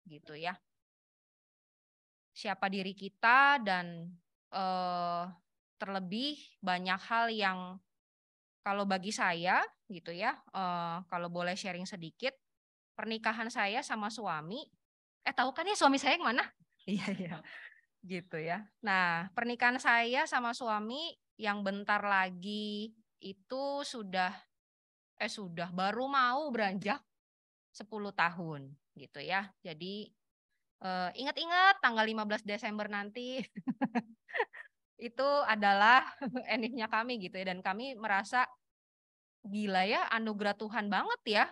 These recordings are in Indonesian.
gitu ya. Siapa diri kita dan terlebih banyak hal yang kalau bagi saya gitu ya, kalau boleh sharing sedikit, pernikahan saya sama suami, tahu kan ya suami saya yang mana? Iya iya, gitu ya. Nah, pernikahan saya sama suami yang bentar lagi itu sudah baru mau beranjak 10 tahun gitu ya. Jadi ingat-ingat tanggal 15 Desember nanti itu adalah endingnya kami gitu ya, dan kami merasa gila ya, anugerah Tuhan banget ya.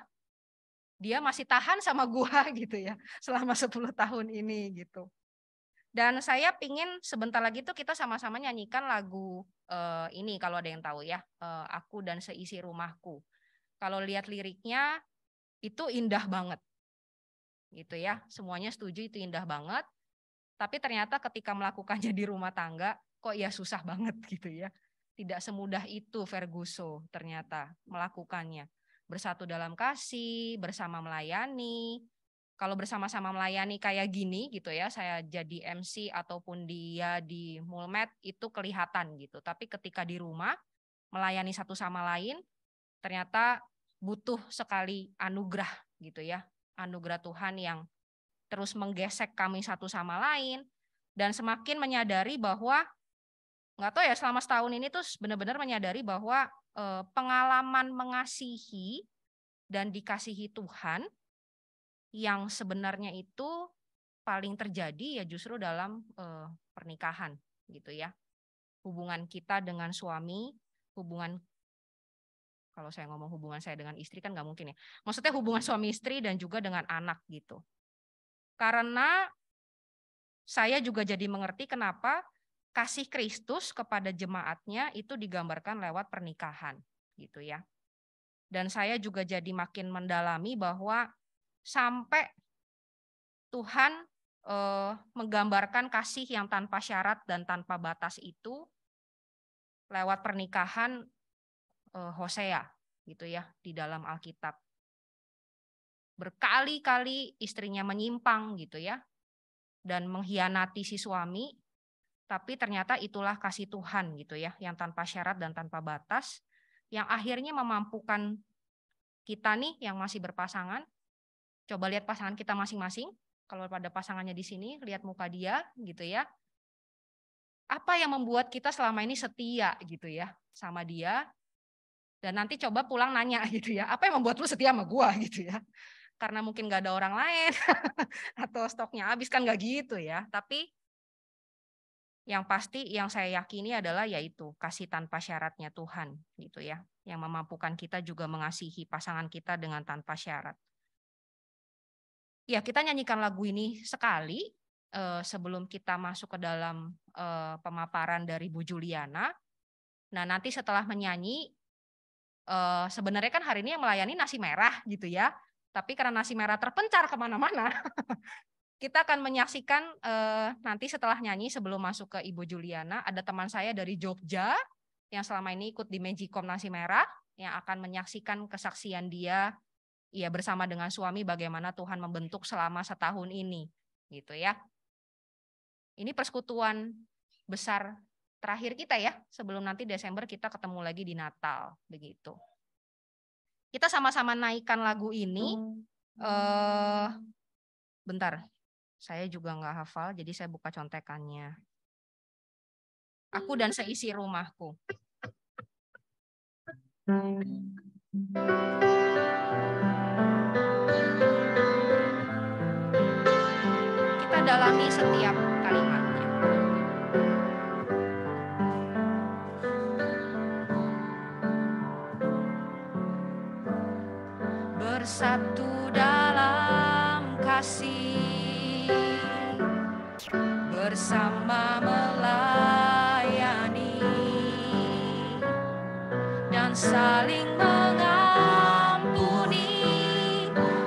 Dia masih tahan sama gua gitu ya selama 10 tahun ini gitu. Dan saya pingin sebentar lagi tuh kita sama-sama nyanyikan lagu ini kalau ada yang tahu ya, Aku dan Seisi Rumahku. Kalau lihat liriknya itu indah banget gitu ya. Semuanya setuju itu indah banget. Tapi ternyata ketika melakukannya di rumah tangga kok ya susah banget gitu ya. Tidak semudah itu Ferguso ternyata melakukannya. Bersatu dalam kasih, bersama melayani. Kalau bersama-sama melayani kayak gini gitu ya, saya jadi MC ataupun dia di Mulmed itu kelihatan gitu. Tapi ketika di rumah melayani satu sama lain, ternyata butuh sekali anugerah gitu ya. Anugerah Tuhan yang terus menggesek kami satu sama lain. Dan semakin menyadari bahwa, nggak tahu ya selama setahun ini tuh benar-benar menyadari bahwa pengalaman mengasihi dan dikasihi Tuhan yang sebenarnya itu paling terjadi ya justru dalam pernikahan gitu ya. Hubungan kita dengan suami, kalau saya ngomong hubungan saya dengan istri kan nggak mungkin ya. Maksudnya hubungan suami istri dan juga dengan anak gitu. Karena saya juga jadi mengerti kenapa kasih Kristus kepada jemaatnya itu digambarkan lewat pernikahan gitu ya. Dan saya juga jadi makin mendalami bahwa sampai Tuhan menggambarkan kasih yang tanpa syarat dan tanpa batas itu lewat pernikahan Hosea gitu ya di dalam Alkitab. Berkali-kali istrinya menyimpang gitu ya dan mengkhianati si suami, tapi ternyata itulah kasih Tuhan gitu ya yang tanpa syarat dan tanpa batas yang akhirnya memampukan kita nih yang masih berpasangan. Coba lihat pasangan kita masing-masing. Kalau pada pasangannya di sini, lihat muka dia gitu ya. Apa yang membuat kita selama ini setia gitu ya sama dia? Dan nanti coba pulang nanya gitu ya, apa yang membuat lu setia sama gua gitu ya? Karena mungkin gak ada orang lain atau stoknya habis kan gak gitu ya. Tapi yang pasti yang saya yakini adalah yaitu kasih tanpa syaratnya Tuhan gitu ya. Yang memampukan kita juga mengasihi pasangan kita dengan tanpa syarat. Ya, kita nyanyikan lagu ini sekali sebelum kita masuk ke dalam pemaparan dari Bu Juliana. Nah, nanti setelah menyanyi, sebenarnya kan hari ini yang melayani nasi merah gitu ya. Tapi karena nasi merah terpencar kemana-mana, kita akan menyaksikan nanti setelah nyanyi sebelum masuk ke Ibu Juliana, ada teman saya dari Jogja yang selama ini ikut di Magicom Nasi Merah, yang akan menyaksikan kesaksian dia bersama dengan suami bagaimana Tuhan membentuk selama setahun ini gitu ya. Ini persekutuan besar terakhir kita ya, sebelum nanti Desember kita ketemu lagi di Natal begitu. Kita sama-sama naikkan lagu ini. Bentar, saya juga nggak hafal, jadi saya buka contekannya. Aku dan Seisi Rumahku. Kita dalami setiap kalimatnya. Bersatu dalam kasih, bersama melayani, dan saling mengampuni.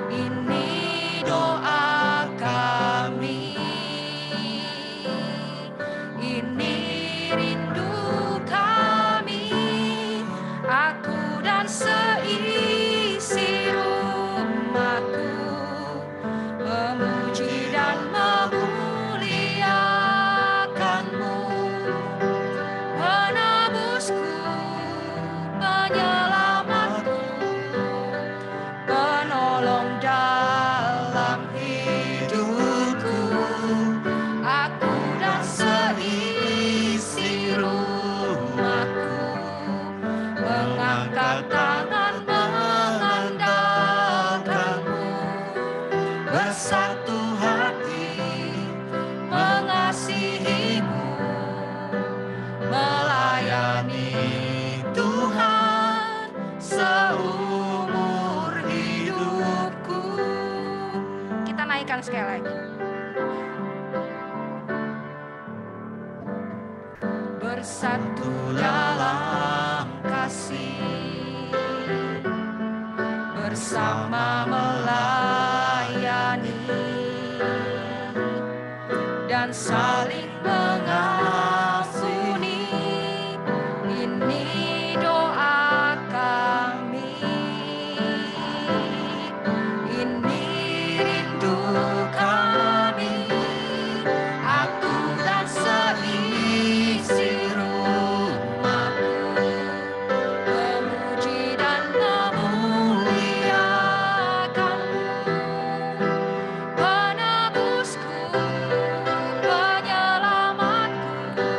Ini doa kami, ini rindu kami, aku dan seisi rumahku memuji bersatu hati mengasihi-Mu, melayani Tuhan seumur hidupku. Kita naikkan sekali lagi. Bersatu dalam kasih, bersama melayani dan saling mengampuni. Ini doa kami, ini rindu kami, aku dan seisi rumahku memuji dan memuliakan-Mu, penebusku, penyelamatku,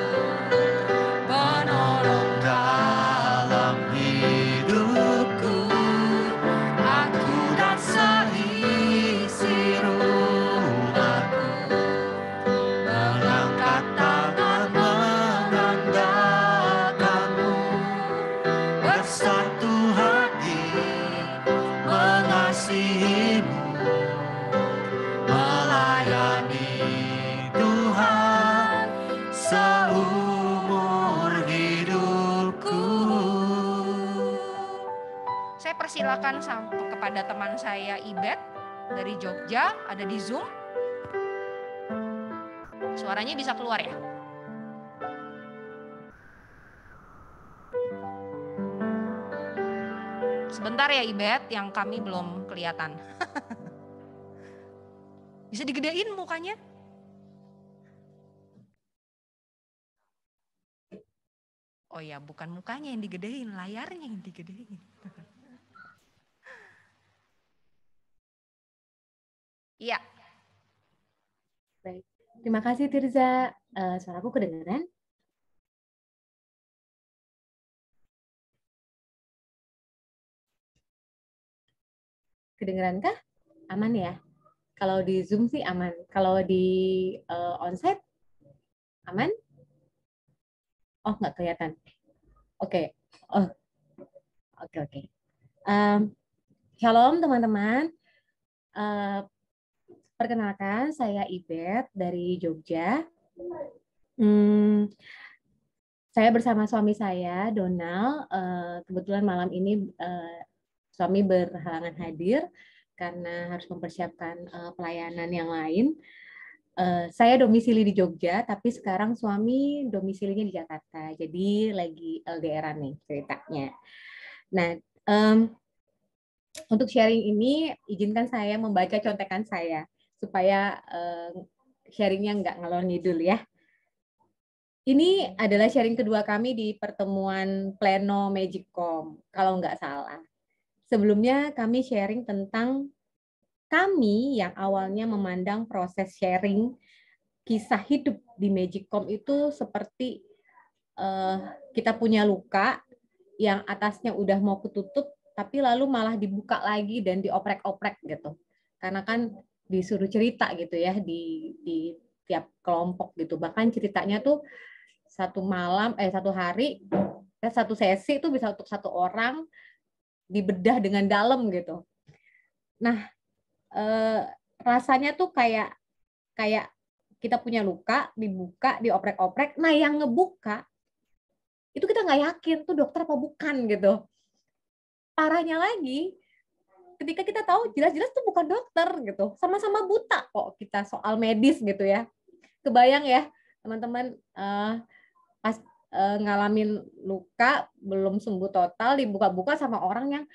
penolong dalam hidupku, aku dan seisi rumahku mengangkat tangan menandai-Mu, bersatu hati mengasihi-Mu, melayani Tuhan seumur hidupku. Saya persilakan kepada teman saya Ibet dari Jogja, ada di Zoom. Suaranya bisa keluar ya? Sebentar ya Ibet, yang kami belum kelihatan. Bisa digedein mukanya? Oh ya, bukan mukanya yang digedein, layarnya yang digedein. Iya. Baik. Terima kasih Tirza. Suaraku kedengaran? Kedengerankah? Aman ya? Kalau di Zoom sih aman. Kalau di onsite aman? Oh, nggak kelihatan. Oke. Oh, oke. Shalom teman-teman. Perkenalkan, saya Ibet dari Jogja. Saya bersama suami saya, Donald. Kebetulan malam ini suami berhalangan hadir karena harus mempersiapkan pelayanan yang lain. Saya domisili di Jogja, tapi sekarang suami domisilinya di Jakarta. Jadi lagi LDR-an nih ceritanya. Nah, untuk sharing ini, izinkan saya membaca contekan saya supaya sharingnya nggak ngalor ngidul ya. Ini adalah sharing kedua kami di pertemuan Pleno Magicom, kalau nggak salah. Sebelumnya kami sharing tentang kami yang awalnya memandang proses sharing kisah hidup di Magicom itu seperti kita punya luka yang atasnya udah mau ketutup, tapi lalu malah dibuka lagi dan dioprek-oprek gitu. Karena kan disuruh cerita gitu ya di tiap kelompok gitu. Bahkan ceritanya tuh satu hari, satu sesi itu bisa untuk satu orang dibedah dengan dalam gitu. Nah, rasanya tuh kayak kita punya luka, dibuka, dioprek-oprek. Nah, yang ngebuka itu kita nggak yakin tuh dokter apa bukan gitu. Parahnya lagi, ketika kita tahu jelas-jelas tuh bukan dokter gitu, sama-sama buta kok kita soal medis gitu ya. Kebayang ya teman-teman, pas ngalamin luka belum sembuh total dibuka-buka sama orang yang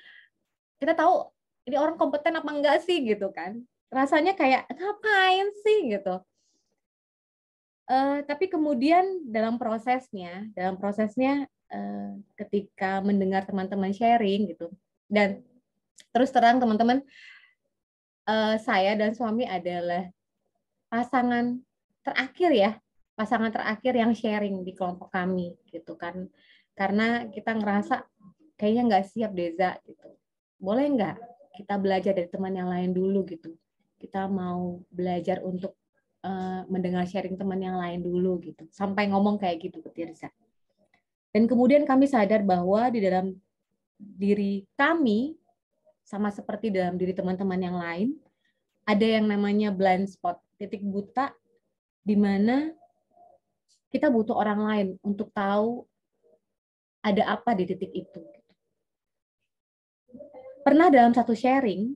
kita tahu ini orang kompeten apa enggak sih gitu kan, rasanya kayak ngapain sih gitu. Tapi kemudian dalam prosesnya ketika mendengar teman-teman sharing gitu, dan terus terang teman-teman, saya dan suami adalah pasangan terakhir yang sharing di kelompok kami gitu kan, karena kita ngerasa kayaknya nggak siap Deza gitu, boleh nggak kita belajar dari teman yang lain dulu gitu, kita mau belajar untuk mendengar sharing teman yang lain dulu gitu. Sampai ngomong kayak gitu ke Tirza. Dan kemudian kami sadar bahwa di dalam diri kami, sama seperti dalam diri teman-teman yang lain, ada yang namanya blind spot, titik buta, di mana kita butuh orang lain untuk tahu ada apa di titik itu. Pernah dalam satu sharing,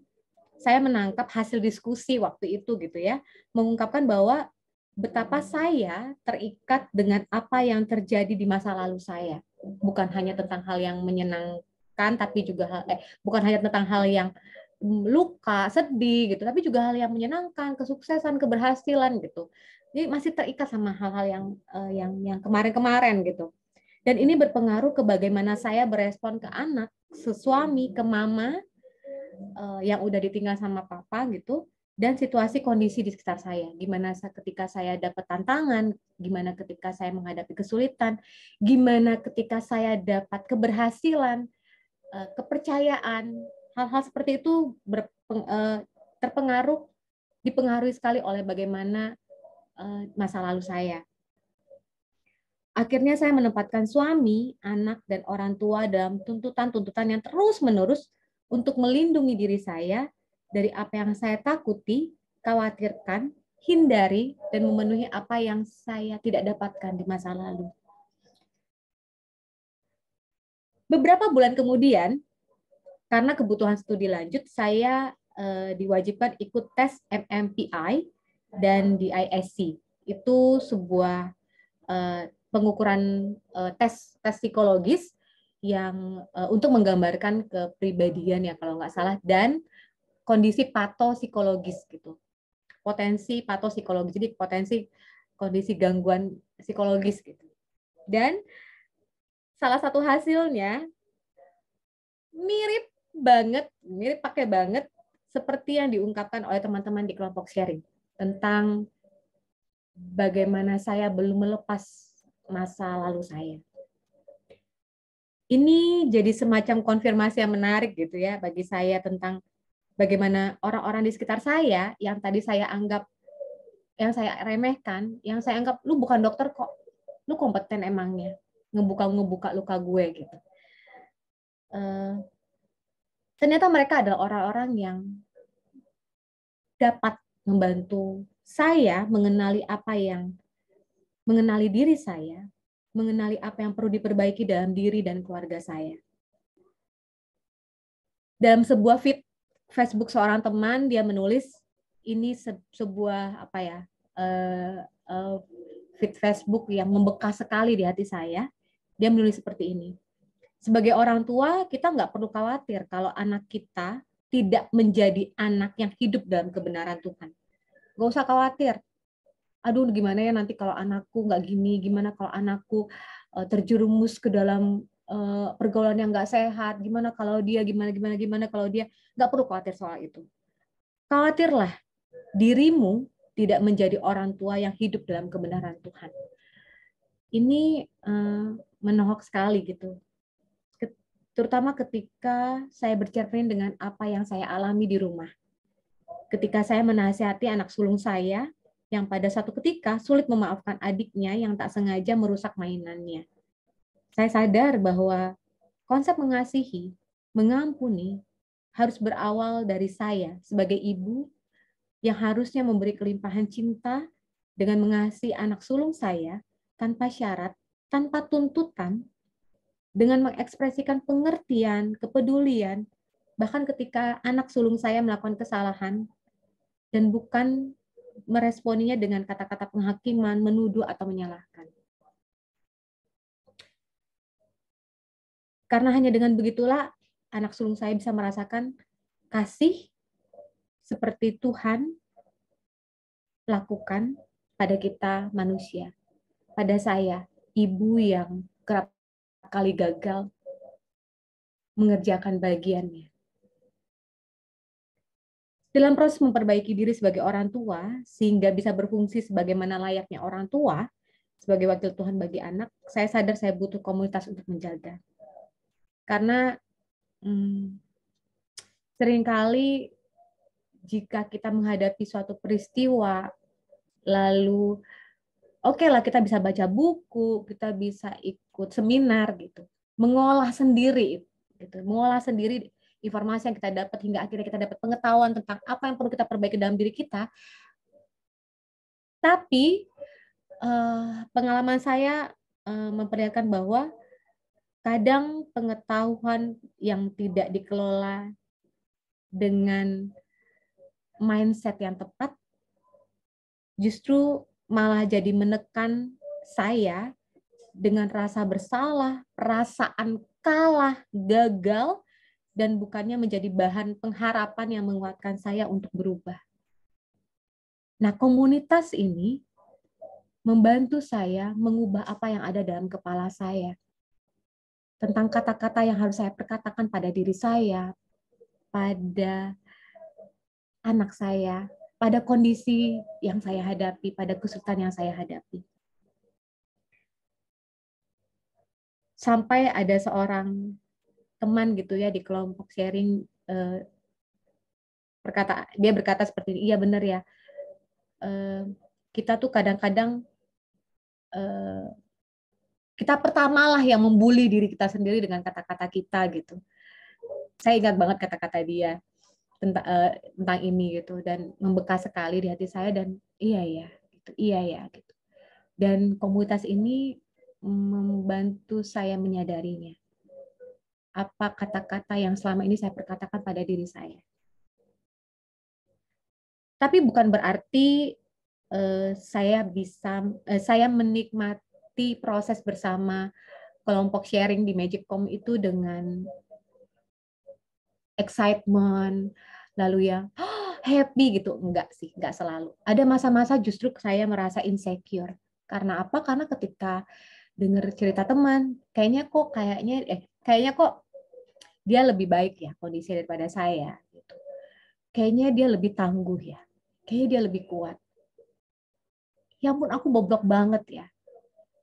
saya menangkap hasil diskusi waktu itu gitu ya, mengungkapkan bahwa betapa saya terikat dengan apa yang terjadi di masa lalu saya. Bukan hanya tentang hal yang menyenangkan, tapi juga bukan hanya tentang hal yang luka, sedih gitu, tapi juga hal yang menyenangkan, kesuksesan, keberhasilan gitu. Jadi masih terikat sama hal-hal yang kemarin-kemarin gitu. Dan ini berpengaruh ke bagaimana saya berespon ke anak, ke suami, ke mama, yang udah ditinggal sama papa gitu, dan situasi kondisi di sekitar saya. Gimana ketika saya dapat tantangan, gimana ketika saya menghadapi kesulitan, gimana ketika saya dapat keberhasilan, kepercayaan, hal-hal seperti itu dipengaruhi sekali oleh bagaimana masa lalu saya. Akhirnya saya menempatkan suami, anak, dan orang tua dalam tuntutan-tuntutan yang terus-menerus untuk melindungi diri saya dari apa yang saya takuti, khawatirkan, hindari, dan memenuhi apa yang saya tidak dapatkan di masa lalu. Beberapa bulan kemudian, karena kebutuhan studi lanjut, saya diwajibkan ikut tes MMPI dan DISC. Itu sebuah pengukuran tes psikologis yang untuk menggambarkan kepribadian ya kalau nggak salah, dan kondisi patopsikologis gitu, potensi patopsikologis, jadi potensi kondisi gangguan psikologis gitu. Dan salah satu hasilnya mirip pakai banget seperti yang diungkapkan oleh teman-teman di kelompok sharing tentang bagaimana saya belum melepas masa lalu saya. Ini jadi semacam konfirmasi yang menarik gitu ya bagi saya tentang bagaimana orang-orang di sekitar saya yang tadi saya anggap, yang saya remehkan, yang saya anggap lu bukan dokter kok, lu kompeten emangnya ngebuka luka gue gitu. Ternyata mereka adalah orang-orang yang dapat membantu saya mengenali diri saya, mengenali apa yang perlu diperbaiki dalam diri dan keluarga saya. Dalam sebuah feed Facebook seorang teman, dia menulis, ini sebuah feed Facebook yang membekas sekali di hati saya. Dia menulis seperti ini. Sebagai orang tua, kita nggak perlu khawatir kalau anak kita tidak menjadi anak yang hidup dalam kebenaran Tuhan. Nggak usah khawatir. Aduh, gimana ya nanti kalau anakku nggak gini, gimana kalau anakku terjerumus ke dalam pergaulan yang nggak sehat, gimana kalau dia gimana kalau dia, nggak perlu khawatir soal itu. Khawatirlah dirimu tidak menjadi orang tua yang hidup dalam kebenaran Tuhan. Ini menohok sekali gitu. Terutama ketika saya bercermin dengan apa yang saya alami di rumah. Ketika saya menasihati anak sulung saya yang pada suatu ketika sulit memaafkan adiknya yang tak sengaja merusak mainannya. Saya sadar bahwa konsep mengasihi, mengampuni, harus berawal dari saya sebagai ibu yang harusnya memberi kelimpahan cinta dengan mengasihi anak sulung saya tanpa syarat, tanpa tuntutan, dengan mengekspresikan pengertian, kepedulian, bahkan ketika anak sulung saya melakukan kesalahan, dan bukan meresponinya dengan kata-kata penghakiman, menuduh, atau menyalahkan. Karena hanya dengan begitulah anak sulung saya bisa merasakan kasih seperti Tuhan lakukan pada kita manusia. Pada saya, ibu yang kerap kali gagal mengerjakan bagiannya. Dalam proses memperbaiki diri sebagai orang tua, sehingga bisa berfungsi sebagaimana layaknya orang tua, sebagai wakil Tuhan bagi anak, saya sadar saya butuh komunitas untuk menjaga. Karena seringkali jika kita menghadapi suatu peristiwa, lalu oke lah kita bisa baca buku, kita bisa ikut seminar gitu, mengolah sendiri informasi yang kita dapat hingga akhirnya kita dapat pengetahuan tentang apa yang perlu kita perbaiki dalam diri kita. Tapi pengalaman saya memperlihatkan bahwa kadang pengetahuan yang tidak dikelola dengan mindset yang tepat justru malah jadi menekan saya dengan rasa bersalah, perasaan kalah, gagal, dan bukannya menjadi bahan pengharapan yang menguatkan saya untuk berubah. Nah, komunitas ini membantu saya mengubah apa yang ada dalam kepala saya. Tentang kata-kata yang harus saya perkatakan pada diri saya, pada anak saya, pada kondisi yang saya hadapi, pada kesulitan yang saya hadapi. Sampai ada seorang teman gitu ya di kelompok sharing, dia berkata seperti ini, iya benar ya, kita tuh kadang-kadang kita pertamalah yang membuli diri kita sendiri dengan kata-kata kita gitu. Saya ingat banget kata-kata dia tentang ini gitu, dan membekas sekali di hati saya, dan iya ya gitu. Dan komunitas ini membantu saya menyadarinya. Apa kata-kata yang selama ini saya perkatakan pada diri saya. Tapi bukan berarti saya menikmati proses bersama kelompok sharing di Magicom itu dengan excitement, lalu ya happy gitu. Enggak sih, enggak selalu. Ada masa-masa justru saya merasa insecure. Karena apa? Karena ketika dengar cerita teman, kayaknya kok dia lebih baik ya kondisi daripada saya gitu. Kayaknya dia lebih tangguh ya. Kayaknya dia lebih kuat. Ya ampun, aku bobrok banget ya.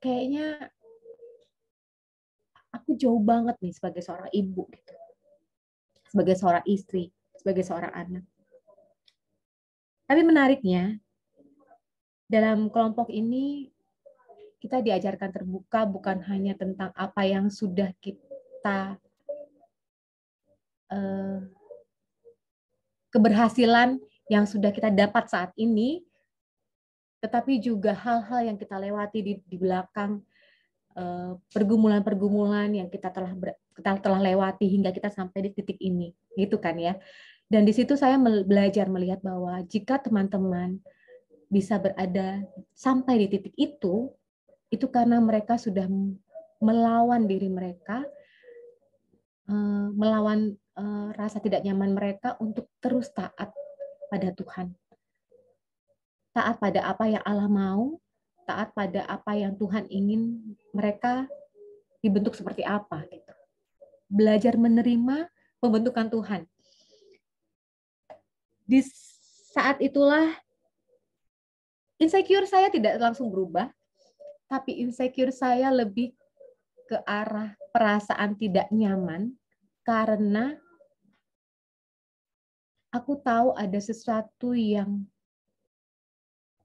Kayaknya aku jauh banget nih sebagai seorang ibu gitu. Sebagai seorang istri, sebagai seorang anak. Tapi menariknya, dalam kelompok ini kita diajarkan terbuka bukan hanya tentang apa yang sudah kita keberhasilan yang sudah kita dapat saat ini, tetapi juga hal-hal yang kita lewati di belakang, pergumulan-pergumulan yang kita telah lewati hingga kita sampai di titik ini, gitu kan ya. Dan di situ saya belajar melihat bahwa jika teman-teman bisa berada sampai di titik itu karena mereka sudah melawan diri mereka, melawan rasa tidak nyaman mereka untuk terus taat pada Tuhan. Taat pada apa yang Allah mau, taat pada apa yang Tuhan ingin mereka dibentuk seperti apa gitu. Belajar menerima pembentukan Tuhan. Di saat itulah insecure saya tidak langsung berubah, tapi insecure saya lebih ke arah perasaan tidak nyaman karena aku tahu ada sesuatu yang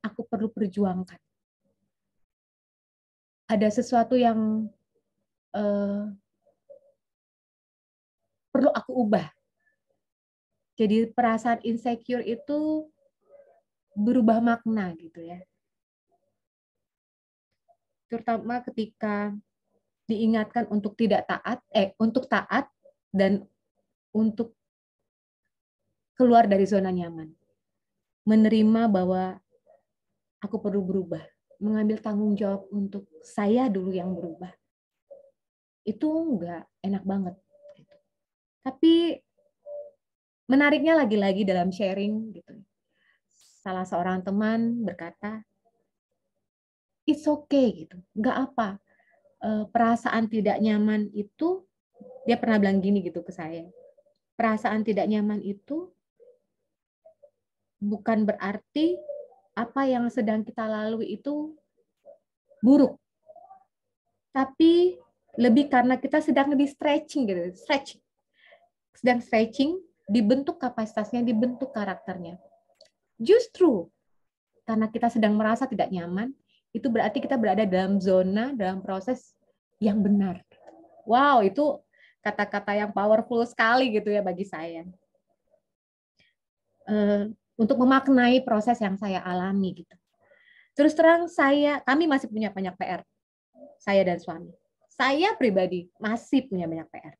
aku perlu perjuangkan. Ada sesuatu yang perlu aku ubah. Jadi perasaan insecure itu berubah makna gitu ya. Terutama ketika diingatkan untuk untuk taat dan untuk keluar dari zona nyaman. Menerima bahwa aku perlu berubah, mengambil tanggung jawab untuk saya dulu yang berubah. Itu enggak enak banget. Tapi menariknya lagi-lagi dalam sharing gitu. Salah seorang teman berkata, it's okay gitu, enggak apa. Perasaan tidak nyaman itu, dia pernah bilang gini gitu ke saya. Perasaan tidak nyaman itu bukan berarti apa yang sedang kita lalui itu buruk. Tapi lebih karena kita sedang lebih stretching gitu, sedang stretching dibentuk kapasitasnya, dibentuk karakternya. Justru karena kita sedang merasa tidak nyaman, itu berarti kita berada dalam zona, dalam proses yang benar. Wow, itu kata-kata yang powerful sekali gitu ya bagi saya. Untuk memaknai proses yang saya alami gitu. Terus terang kami masih punya banyak PR. Saya dan suami. Saya pribadi masih punya banyak PR.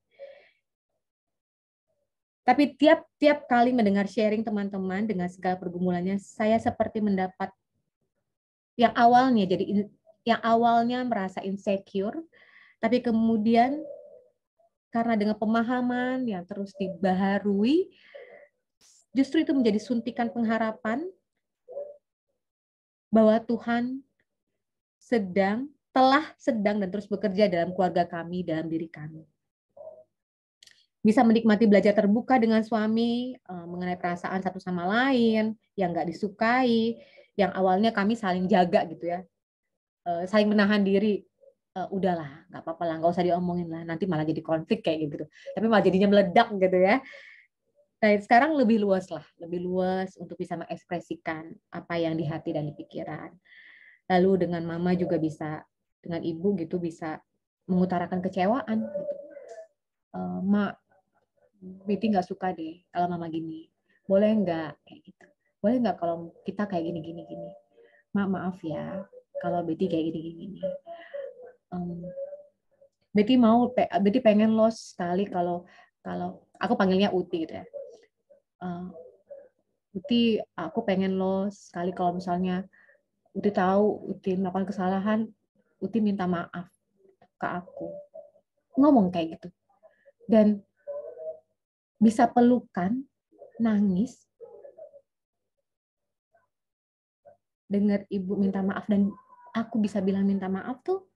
Tapi tiap kali mendengar sharing teman-teman dengan segala pergumulannya, saya seperti mendapat yang awalnya merasa insecure, tapi kemudian karena dengan pemahaman yang terus dibaharui, justru itu menjadi suntikan pengharapan bahwa Tuhan sedang dan terus bekerja dalam keluarga kami, dalam diri kami. Bisa menikmati belajar terbuka dengan suami mengenai perasaan satu sama lain yang nggak disukai, yang awalnya kami saling jaga gitu ya, saling menahan diri. Udahlah, nggak apa-apa lah, nggak usah diomongin lah, nanti malah jadi konflik kayak gitu. Tapi malah jadinya meledak gitu ya. Nah, sekarang lebih luas untuk bisa mengekspresikan apa yang di hati dan di pikiran. Lalu dengan mama juga bisa, dengan ibu gitu bisa mengutarakan kecewaan. Gitu. Mak, Witi nggak suka deh kalau mama gini. Boleh nggak kayak gitu? Boleh nggak kalau kita kayak gini. Mak, maaf ya kalau Betty kayak gini. Betty pengen lo sekali kalau aku panggilnya Uti gitu ya. Uti, aku pengen lo sekali kalau misalnya Uti tahu Uti melakukan kesalahan, Uti minta maaf ke aku. Ngomong kayak gitu. Dan bisa pelukan, nangis, dengar ibu minta maaf dan aku bisa bilang minta maaf tuh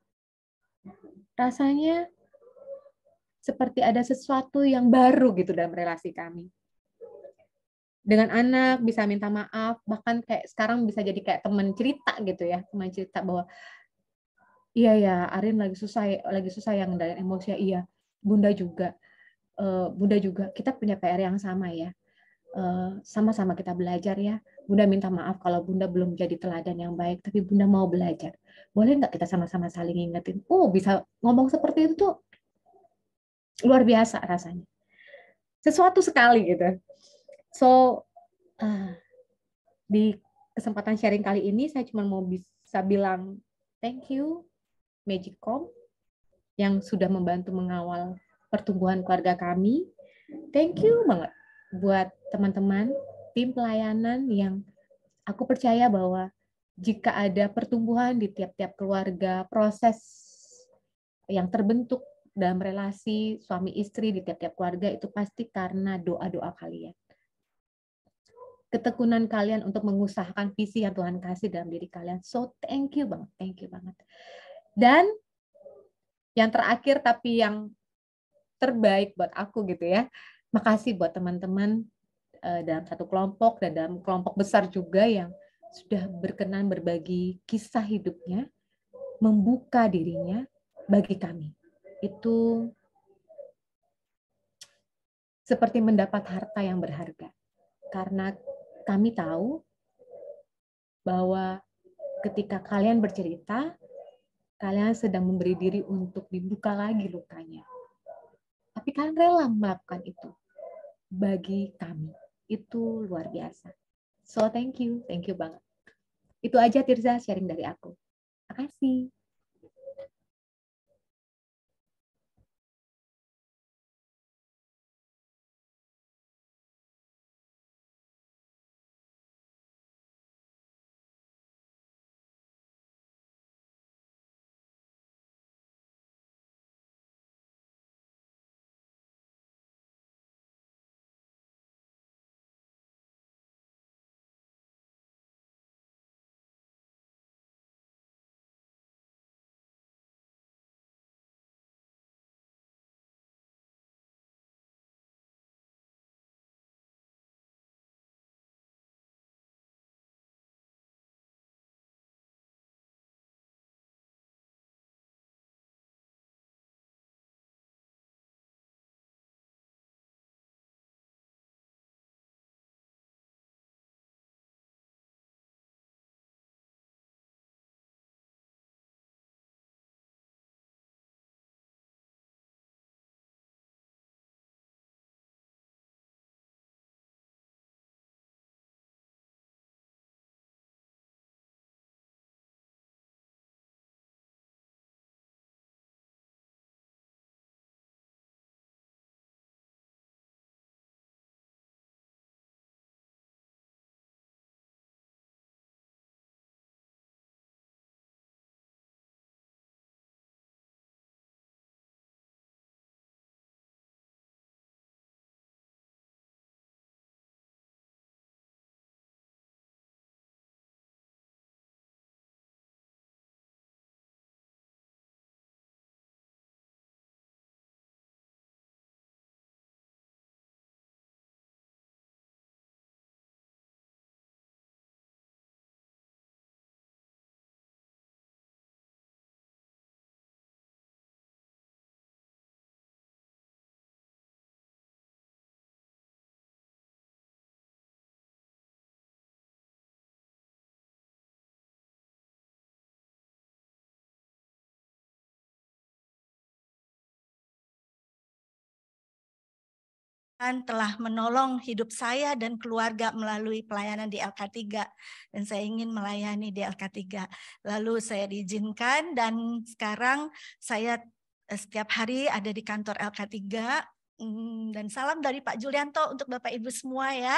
rasanya seperti ada sesuatu yang baru gitu dalam relasi kami. Dengan anak bisa minta maaf, bahkan kayak sekarang bisa jadi kayak teman cerita gitu ya, teman cerita bahwa iya ya, Arin lagi susah yang dari emosi ya. Iya, Bunda juga. Bunda juga, kita punya PR yang sama ya. Sama-sama kita belajar ya. Bunda minta maaf kalau Bunda belum jadi teladan yang baik, tapi Bunda mau belajar. Boleh nggak kita sama-sama saling ingetin? Bisa ngomong seperti itu tuh luar biasa rasanya. Sesuatu sekali gitu. So, di kesempatan sharing kali ini saya cuma mau bisa bilang thank you Magicom yang sudah membantu mengawal pertumbuhan keluarga kami. Thank you banget buat teman-teman tim pelayanan yang aku percaya bahwa jika ada pertumbuhan di tiap-tiap keluarga, proses yang terbentuk dalam relasi suami istri di tiap-tiap keluarga itu pasti karena doa-doa kalian. Ketekunan kalian untuk mengusahakan visi yang Tuhan kasih dalam diri kalian. So thank you banget. Dan yang terakhir tapi yang terbaik buat aku gitu ya. Makasih buat teman-teman dalam satu kelompok dan dalam kelompok besar juga yang sudah berkenan berbagi kisah hidupnya, membuka dirinya bagi kami. Itu seperti mendapat harta yang berharga. Karena kami tahu bahwa ketika kalian bercerita, kalian sedang memberi diri untuk dibuka lagi lukanya. Tapi kalian rela melakukan itu bagi kami. Itu luar biasa. So thank you banget. Itu aja Tirza sharing dari aku. Makasih. telah menolong hidup saya dan keluarga melalui pelayanan di LK3, dan saya ingin melayani di LK3. Lalu saya diizinkan dan sekarang saya setiap hari ada di kantor LK3. Dan salam dari Pak Julianto untuk Bapak Ibu semua ya.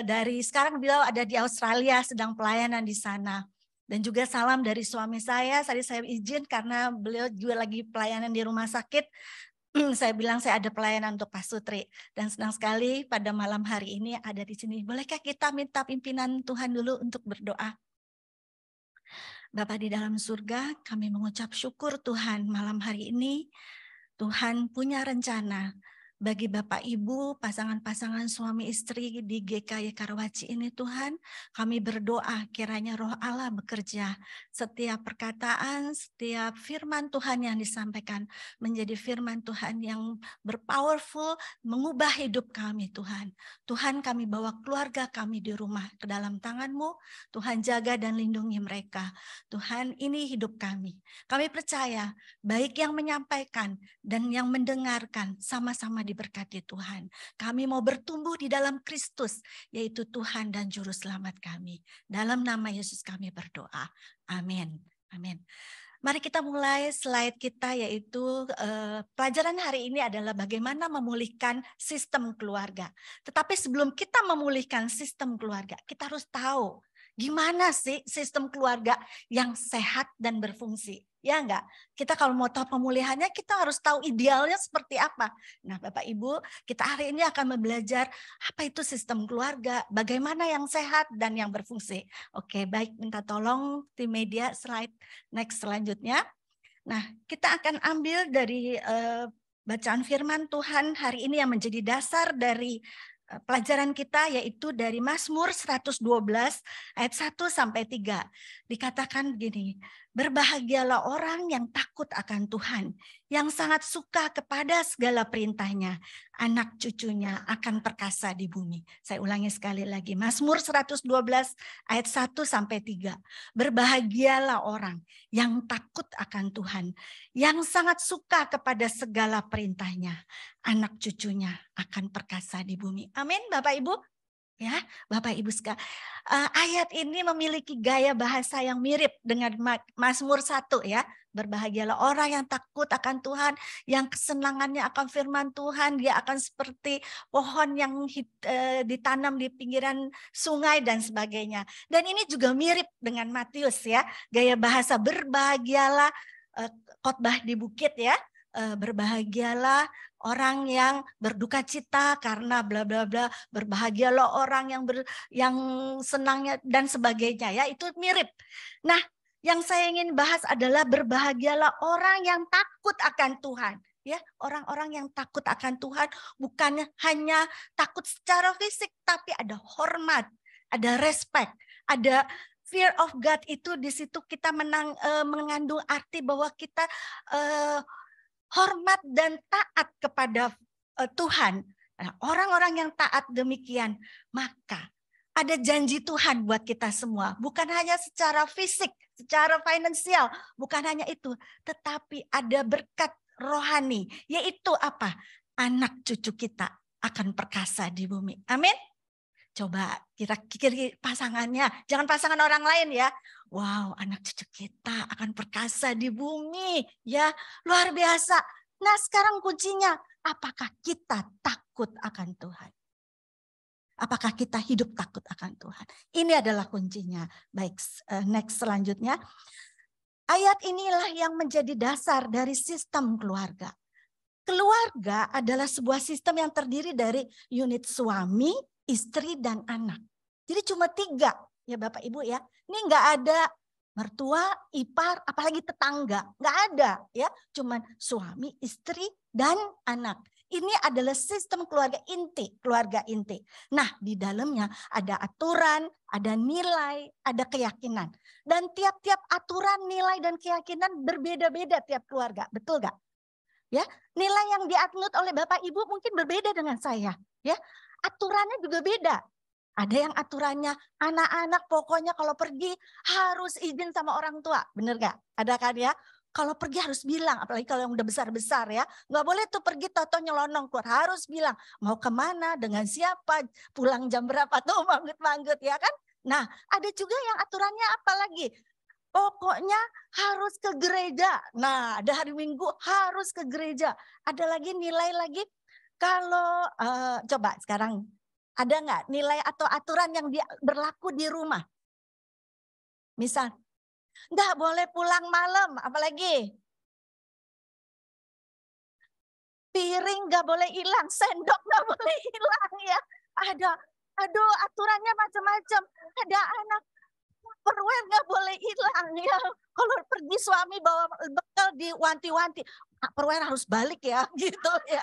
Dari sekarang beliau ada di Australia sedang pelayanan di sana. Dan juga salam dari suami saya. Tadi saya izin karena beliau juga lagi pelayanan di rumah sakit. Saya bilang saya ada pelayanan untuk Pak Sutri, dan senang sekali pada malam hari ini ada di sini. Bolehkah kita minta pimpinan Tuhan dulu untuk berdoa? Bapa di dalam surga, kami mengucap syukur Tuhan malam hari ini. Tuhan punya rencana bagi Bapak Ibu, pasangan-pasangan suami istri di GKY Karawaci ini Tuhan. Kami berdoa kiranya Roh Allah bekerja. Setiap perkataan, setiap firman Tuhan yang disampaikan menjadi firman Tuhan yang berpowerful, mengubah hidup kami Tuhan. Tuhan, kami bawa keluarga kami di rumah ke dalam tangan-Mu. Tuhan, jaga dan lindungi mereka. Tuhan, ini hidup kami. Kami percaya baik yang menyampaikan dan yang mendengarkan sama-sama diberkati Tuhan. Kami mau bertumbuh di dalam Kristus, yaitu Tuhan dan Juru Selamat kami. Dalam nama Yesus kami berdoa. Amin. Amin. Mari kita mulai slide kita, yaitu pelajaran hari ini adalah bagaimana memulihkan sistem keluarga. Tetapi sebelum kita memulihkan sistem keluarga, kita harus tahu gimana sih sistem keluarga yang sehat dan berfungsi. Ya enggak? Kita kalau mau tahu pemulihannya, kita harus tahu idealnya seperti apa. Nah, Bapak Ibu, kita hari ini akan belajar apa itu sistem keluarga, bagaimana yang sehat dan yang berfungsi. Oke, baik, minta tolong tim media slide next selanjutnya. Nah, kita akan ambil dari bacaan firman Tuhan hari ini yang menjadi dasar dari pelajaran kita, yaitu dari Mazmur 112 ayat 1 sampai 3. Dikatakan begini, berbahagialah orang yang takut akan Tuhan, yang sangat suka kepada segala perintahnya, anak cucunya akan perkasa di bumi. Saya ulangi sekali lagi, Mazmur 112 ayat 1 sampai 3. Berbahagialah orang yang takut akan Tuhan, yang sangat suka kepada segala perintahnya, anak cucunya akan perkasa di bumi. Amin, Bapak Ibu. Ya, Bapak Ibu sekalian, ayat ini memiliki gaya bahasa yang mirip dengan Mazmur 1 ya. Berbahagialah orang yang takut akan Tuhan, yang kesenangannya akan firman Tuhan, dia akan seperti pohon yang ditanam di pinggiran sungai dan sebagainya. Dan ini juga mirip dengan Matius ya, gaya bahasa berbahagialah khotbah di bukit ya. Berbahagialah orang yang berduka cita karena bla bla bla, berbahagialah orang yang senangnya dan sebagainya ya, itu mirip. Nah, yang saya ingin bahas adalah berbahagialah orang yang takut akan Tuhan. Ya, orang-orang yang takut akan Tuhan bukan hanya takut secara fisik, tapi ada hormat, ada respect, ada fear of God. Itu di situ kita mengandung arti bahwa kita hormat dan taat kepada Tuhan. Nah, orang-orang yang taat demikian, maka ada janji Tuhan buat kita semua. Bukan hanya secara fisik, secara finansial, bukan hanya itu. Tetapi ada berkat rohani, yaitu apa? Anak cucu kita akan perkasa di bumi. Amin. Coba kira-kira pasangannya, jangan pasangan orang lain ya. Wow, anak cucu kita akan perkasa di bumi. Ya, luar biasa. Nah, sekarang kuncinya, apakah kita takut akan Tuhan? Apakah kita hidup takut akan Tuhan? Ini adalah kuncinya. Baik, next selanjutnya. Ayat inilah yang menjadi dasar dari sistem keluarga. Keluarga adalah sebuah sistem yang terdiri dari unit suami, istri, dan anak. Jadi cuma 3 ya Bapak Ibu ya. Ini enggak ada mertua, ipar, apalagi tetangga. Enggak ada ya. Cuma suami, istri, dan anak. Ini adalah sistem keluarga inti. Nah, di dalamnya ada aturan, ada nilai, ada keyakinan. Dan tiap-tiap aturan, nilai, dan keyakinan berbeda-beda tiap keluarga. Betul enggak? Ya, nilai yang dianut oleh Bapak Ibu mungkin berbeda dengan saya, ya. Aturannya juga beda. Ada yang aturannya anak-anak pokoknya kalau pergi harus izin sama orang tua. Bener gak? Ada kan ya? Kalau pergi harus bilang, apalagi kalau yang udah besar-besar ya. Nggak boleh tuh pergi toto nyelonong keluar. Harus bilang mau kemana, dengan siapa, pulang jam berapa tuh manggut-manggut ya kan. Nah ada juga yang aturannya apa lagi? Pokoknya harus ke gereja. Nah ada hari Minggu harus ke gereja. Ada lagi nilai lagi. Kalau coba sekarang ada nggak nilai atau aturan yang berlaku di rumah? Misal, nggak boleh pulang malam, apalagi piring nggak boleh hilang, sendok nggak boleh hilang ya. Aduh, aturannya macam-macam. Ada anak perwer nggak boleh hilang ya. Kalau pergi suami bawa bekal diwanti-wanti, perwer harus balik ya, gitu ya.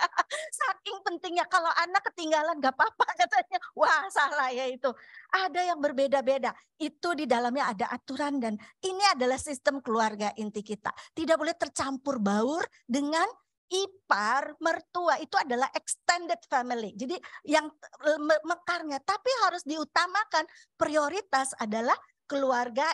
Saking pentingnya, kalau anak ketinggalan nggak apa-apa katanya. Wah salah ya itu. Ada yang berbeda-beda. Itu di dalamnya ada aturan dan ini adalah sistem keluarga inti kita. Tidak boleh tercampur baur dengan ipar, mertua, itu adalah extended family. Jadi yang mekarnya, tapi harus diutamakan prioritas adalah keluarga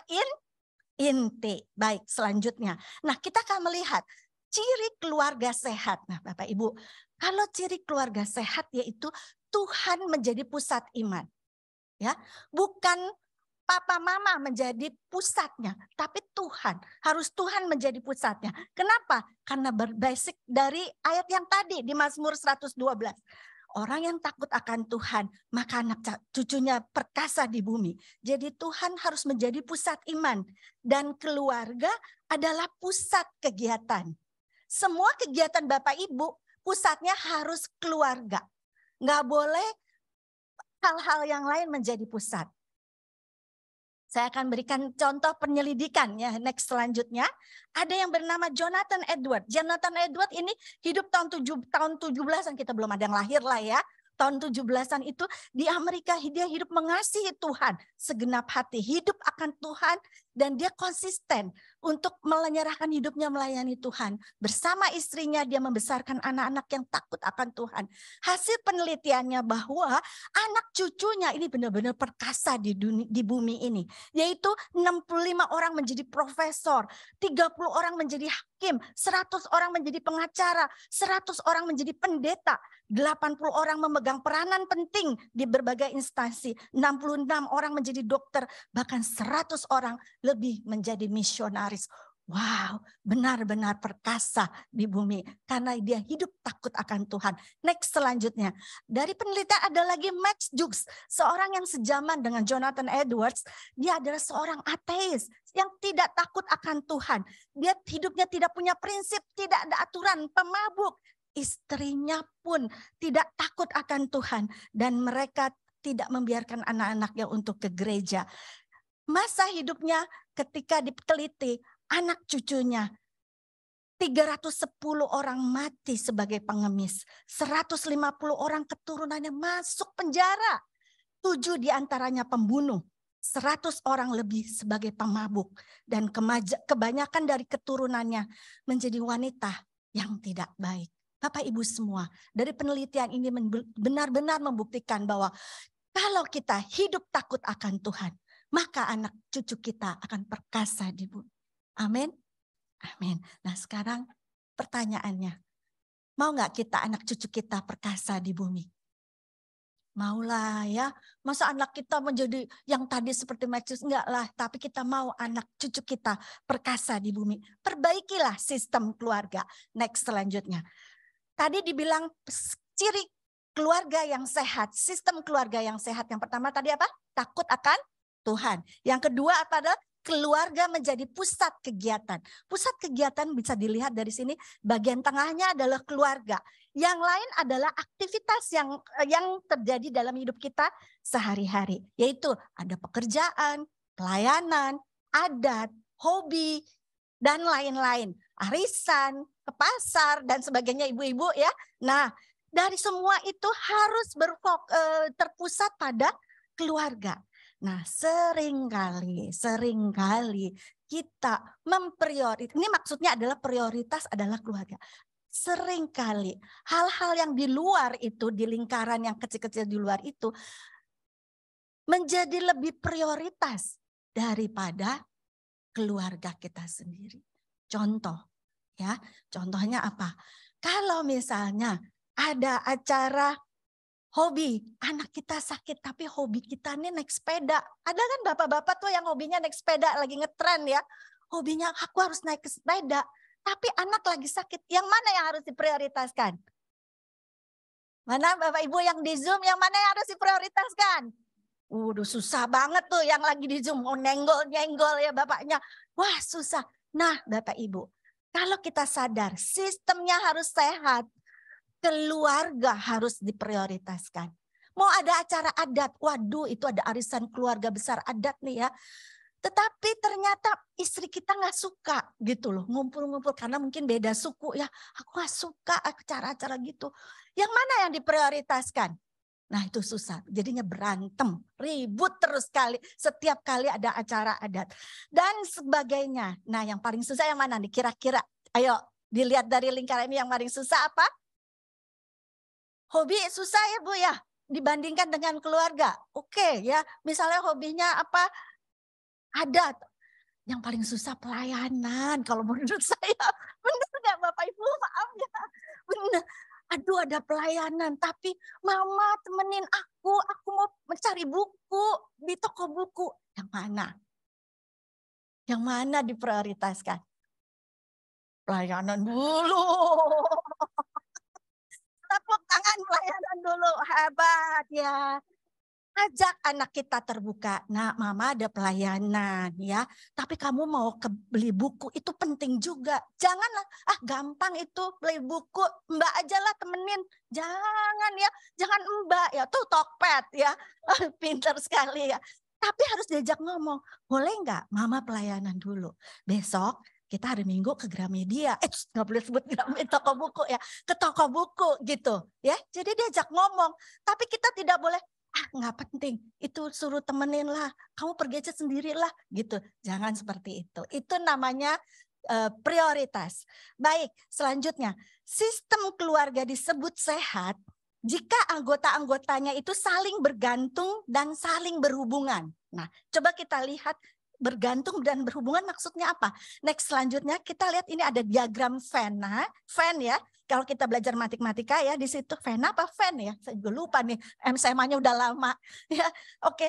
inti. Baik, selanjutnya. Nah, kita akan melihat ciri keluarga sehat. Nah, Bapak Ibu, kalau ciri keluarga sehat yaitu Tuhan menjadi pusat iman. Ya, bukan papa mama menjadi pusatnya, tapi Tuhan. Harus Tuhan menjadi pusatnya. Kenapa? Karena berbasic dari ayat yang tadi di Mazmur 112. Orang yang takut akan Tuhan, maka anak cucunya perkasa di bumi. Jadi Tuhan harus menjadi pusat iman. Dan keluarga adalah pusat kegiatan. Semua kegiatan Bapak Ibu, pusatnya harus keluarga. Nggak boleh hal-hal yang lain menjadi pusat. Saya akan berikan contoh penyelidikan ya. Next selanjutnya. Ada yang bernama Jonathan Edward. Jonathan Edward ini hidup tahun 17-an. Kita belum ada yang lahir lah ya. Tahun 17-an itu di Amerika dia hidup mengasihi Tuhan. Segenap hati hidup akan Tuhan. Dan dia konsisten untuk menyerahkan hidupnya melayani Tuhan. Bersama istrinya dia membesarkan anak-anak yang takut akan Tuhan. Hasil penelitiannya bahwa anak cucunya ini benar-benar perkasa di bumi ini. Yaitu 65 orang menjadi profesor, 30 orang menjadi hakim, 100 orang menjadi pengacara, 100 orang menjadi pendeta, 80 orang memegang peranan penting di berbagai instansi, 66 orang menjadi dokter, bahkan 100 orang lebih menjadi misionaris. Wow, benar-benar perkasa di bumi karena dia hidup takut akan Tuhan. Next selanjutnya, dari penelitian ada lagi Max Jukes, seorang yang sejaman dengan Jonathan Edwards. Dia adalah seorang ateis yang tidak takut akan Tuhan. Dia hidupnya tidak punya prinsip, tidak ada aturan, pemabuk. Istrinya pun tidak takut akan Tuhan dan mereka tidak membiarkan anak-anaknya untuk ke gereja. Masa hidupnya ketika diteliti, anak cucunya 310 orang mati sebagai pengemis, 150 orang keturunannya masuk penjara, 7 diantaranya pembunuh, 100 orang lebih sebagai pemabuk, dan kebanyakan dari keturunannya menjadi wanita yang tidak baik. Bapak Ibu semua, dari penelitian ini benar-benar membuktikan bahwa kalau kita hidup takut akan Tuhan, maka anak cucu kita akan perkasa di bumi. Amin. Amin. Nah sekarang pertanyaannya, mau nggak kita anak cucu kita perkasa di bumi? Maulah ya. Masa anak kita menjadi yang tadi seperti Matius? Enggak lah. Tapi kita mau anak cucu kita perkasa di bumi. Perbaikilah sistem keluarga. Next selanjutnya. Tadi dibilang ciri keluarga yang sehat. Sistem keluarga yang sehat. Yang pertama tadi apa? Takut akan Tuhan. Yang kedua apa adalah keluarga menjadi pusat kegiatan. Pusat kegiatan bisa dilihat dari sini, bagian tengahnya adalah keluarga. Yang lain adalah aktivitas yang terjadi dalam hidup kita sehari-hari. Yaitu ada pekerjaan, pelayanan, adat, hobi, dan lain-lain. Arisan, ke pasar, dan sebagainya ibu-ibu ya. Nah dari semua itu harus terpusat pada keluarga. Nah, seringkali kita memprioritas, ini maksudnya adalah prioritas adalah keluarga. Seringkali hal-hal yang di luar itu, di lingkaran yang kecil-kecil di luar itu, menjadi lebih prioritas daripada keluarga kita sendiri. Contoh, ya. Contohnya apa? Kalau misalnya ada acara hobi, anak kita sakit tapi hobi kita nih naik sepeda. Ada kan bapak-bapak tuh yang hobinya naik sepeda, lagi ngetren ya. Hobinya aku harus naik ke sepeda, tapi anak lagi sakit. Yang mana yang harus diprioritaskan? Mana Bapak Ibu yang di Zoom, yang mana yang harus diprioritaskan? Udah susah banget tuh yang lagi di Zoom, mau nyenggol ya bapaknya. Wah susah. Nah Bapak Ibu, kalau kita sadar sistemnya harus sehat, keluarga harus diprioritaskan. Mau ada acara adat, waduh itu ada arisan keluarga besar adat nih ya. Tetapi ternyata istri kita nggak suka gitu loh, ngumpul-ngumpul karena mungkin beda suku ya. Aku nggak suka acara-acara gitu. Yang mana yang diprioritaskan? Nah itu susah, jadinya berantem, ribut terus kali setiap kali ada acara adat dan sebagainya. Nah yang paling susah yang mana nih kira-kira? Ayo dilihat dari lingkaran ini yang paling susah apa? Hobi susah ya Bu ya, dibandingkan dengan keluarga. Oke ya, misalnya hobinya apa? Adat. Yang paling susah pelayanan kalau menurut saya. Benar nggak Bapak Ibu? Maaf ya. Benar. Aduh ada pelayanan tapi mama temenin aku mau mencari buku di toko buku. Yang mana? Yang mana diprioritaskan? Pelayanan dulu. Tepuk tangan pelayanan dulu. Hebat ya. Ajak anak kita terbuka. Nah, mama ada pelayanan ya. Tapi kamu mau beli buku itu penting juga. Janganlah gampang itu beli buku. Mbak aja lah temenin. Jangan ya. Jangan mbak ya. Tuh Tokped ya. Pinter sekali ya. Tapi harus diajak ngomong. Boleh nggak mama pelayanan dulu. Besok kita hari Minggu ke Gramedia. Nggak boleh sebut Gramedia, toko buku ya. Ke toko buku gitu ya. Jadi diajak ngomong. Tapi kita tidak boleh nggak penting, itu suruh temenin lah, kamu pergi aja sendirilah gitu. Jangan seperti itu. Itu namanya prioritas. Baik, selanjutnya sistem keluarga disebut sehat jika anggota-anggotanya itu saling bergantung dan saling berhubungan. Nah, coba kita lihat bergantung dan berhubungan maksudnya apa? Next selanjutnya kita lihat ini ada diagram Venn ya. Kalau kita belajar matematika ya di situ Venn apa Venn ya? Saya juga lupa nih. SMA-nya udah lama ya. Oke,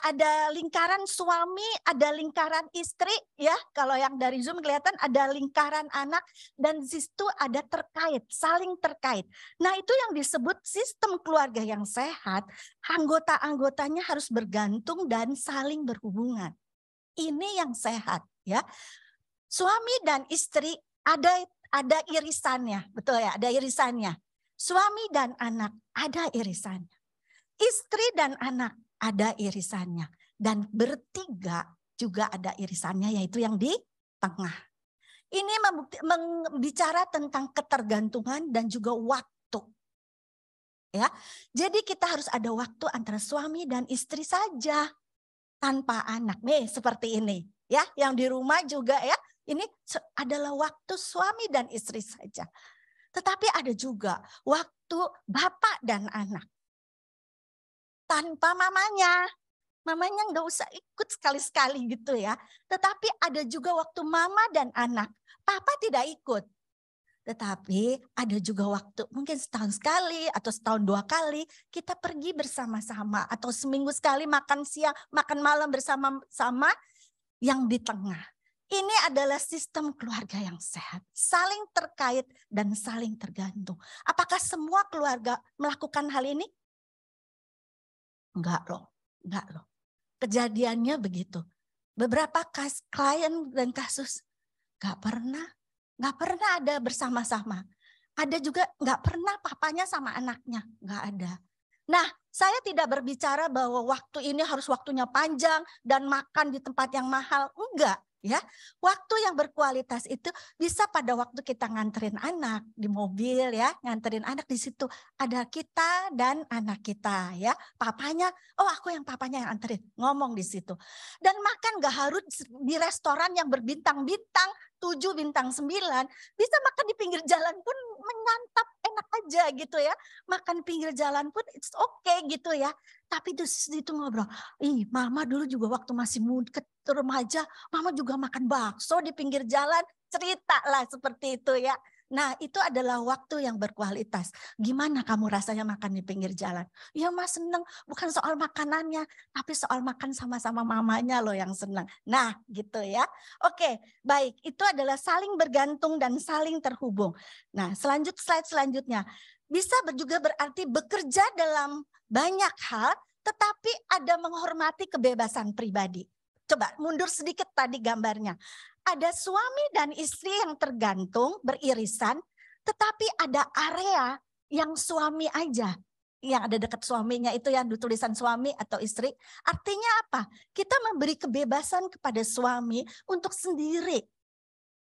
ada lingkaran suami, ada lingkaran istri ya. Kalau yang dari Zoom kelihatan ada lingkaran anak dan di situ ada terkait, saling terkait. Nah, itu yang disebut sistem keluarga yang sehat, anggota-anggotanya harus bergantung dan saling berhubungan. Ini yang sehat ya. Suami dan istri ada irisannya, betul ya, ada irisannya. Suami dan anak ada irisannya. Istri dan anak ada irisannya. Dan bertiga juga ada irisannya, yaitu yang di tengah. Ini bicara tentang ketergantungan dan juga waktu. Ya, jadi kita harus ada waktu antara suami dan istri saja. Tanpa anak nih seperti ini ya, yang di rumah juga ya, ini adalah waktu suami dan istri saja. Tetapi ada juga waktu bapak dan anak tanpa mamanya nggak usah ikut sekali-sekali gitu ya. Tetapi ada juga waktu mama dan anak, papa tidak ikut. Tetapi ada juga waktu mungkin setahun sekali atau setahun 2 kali kita pergi bersama-sama atau seminggu sekali makan siang, makan malam bersama-sama yang di tengah. Ini adalah sistem keluarga yang sehat, saling terkait dan saling tergantung. Apakah semua keluarga melakukan hal ini? Enggak loh. Kejadiannya begitu. Beberapa klien dan kasus enggak pernah ada bersama-sama. Ada juga nggak pernah papanya sama anaknya, nggak ada. Nah, saya tidak berbicara bahwa waktu ini harus waktunya panjang dan makan di tempat yang mahal, enggak. Ya, waktu yang berkualitas itu bisa pada waktu kita nganterin anak di mobil ya, nganterin anak di situ ada kita dan anak kita ya. Papanya, aku yang papanya yang anterin, ngomong di situ. Dan makan nggak harus di restoran yang berbintang-bintang, 7 bintang 9, bisa makan di pinggir jalan pun menyantap enak aja gitu ya. Makan pinggir jalan pun it's okay gitu ya. Tapi di situ ngobrol, mama dulu juga waktu masih muda remaja, mama juga makan bakso di pinggir jalan, cerita lah seperti itu ya. Nah itu adalah waktu yang berkualitas. Gimana kamu rasanya makan di pinggir jalan? Ya mas seneng, bukan soal makanannya, tapi soal makan sama-sama mamanya loh yang seneng. Nah gitu ya. Oke, baik. Itu adalah saling bergantung dan saling terhubung. Nah slide selanjutnya. Bisa juga berarti bekerja dalam banyak hal, tetapi ada menghormati kebebasan pribadi. Coba mundur sedikit tadi gambarnya. Ada suami dan istri yang tergantung, beririsan, tetapi ada area yang suami aja. Yang ada dekat suaminya itu yang tulisan suami atau istri. Artinya apa? Kita memberi kebebasan kepada suami untuk sendiri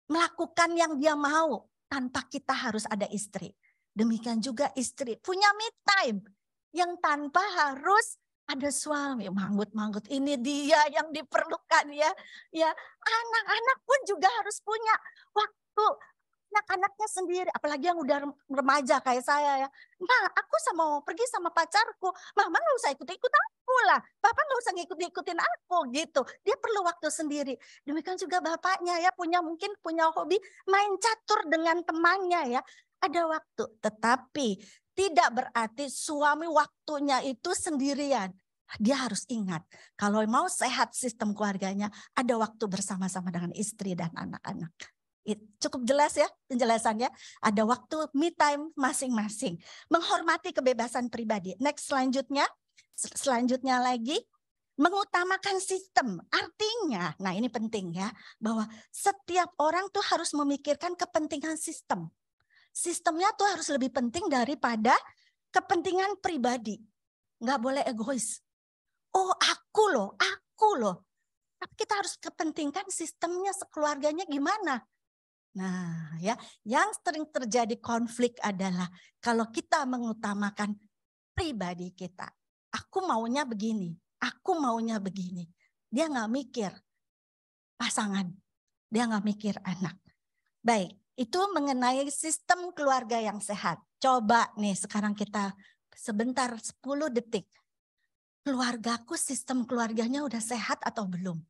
melakukan yang dia mau tanpa kita harus ada istri. Demikian juga istri punya me time yang tanpa harus ada suami. Manggut-manggut ini dia yang diperlukan ya. Ya, anak-anak pun juga harus punya waktu anak-anaknya sendiri, apalagi yang udah remaja kayak saya ya. Nah, aku mau pergi sama pacarku, mama nggak usah ikut-ikut aku lah, papa nggak usah ngikut-ikutin aku gitu. Dia perlu waktu sendiri. Demikian juga bapaknya ya, mungkin punya hobi main catur dengan temannya ya. Ada waktu, tetapi tidak berarti suami waktunya itu sendirian. Dia harus ingat, kalau mau sehat sistem keluarganya, ada waktu bersama-sama dengan istri dan anak-anak. Cukup jelas ya penjelasannya. Ada waktu me time masing-masing. Menghormati kebebasan pribadi. Next selanjutnya lagi. Mengutamakan sistem. Artinya, nah ini penting ya. Bahwa setiap orang tuh harus memikirkan kepentingan sistem. Sistemnya tuh harus lebih penting daripada kepentingan pribadi. Nggak boleh egois. Oh aku loh. Tapi kita harus kepentingkan sistemnya sekeluarganya gimana. Nah ya, yang sering terjadi konflik adalah kalau kita mengutamakan pribadi kita. Aku maunya begini, aku maunya begini. Dia nggak mikir pasangan, dia nggak mikir anak. Baik, itu mengenai sistem keluarga yang sehat. Coba nih sekarang kita sebentar 10 detik. Keluargaku sistem keluarganya udah sehat atau belum?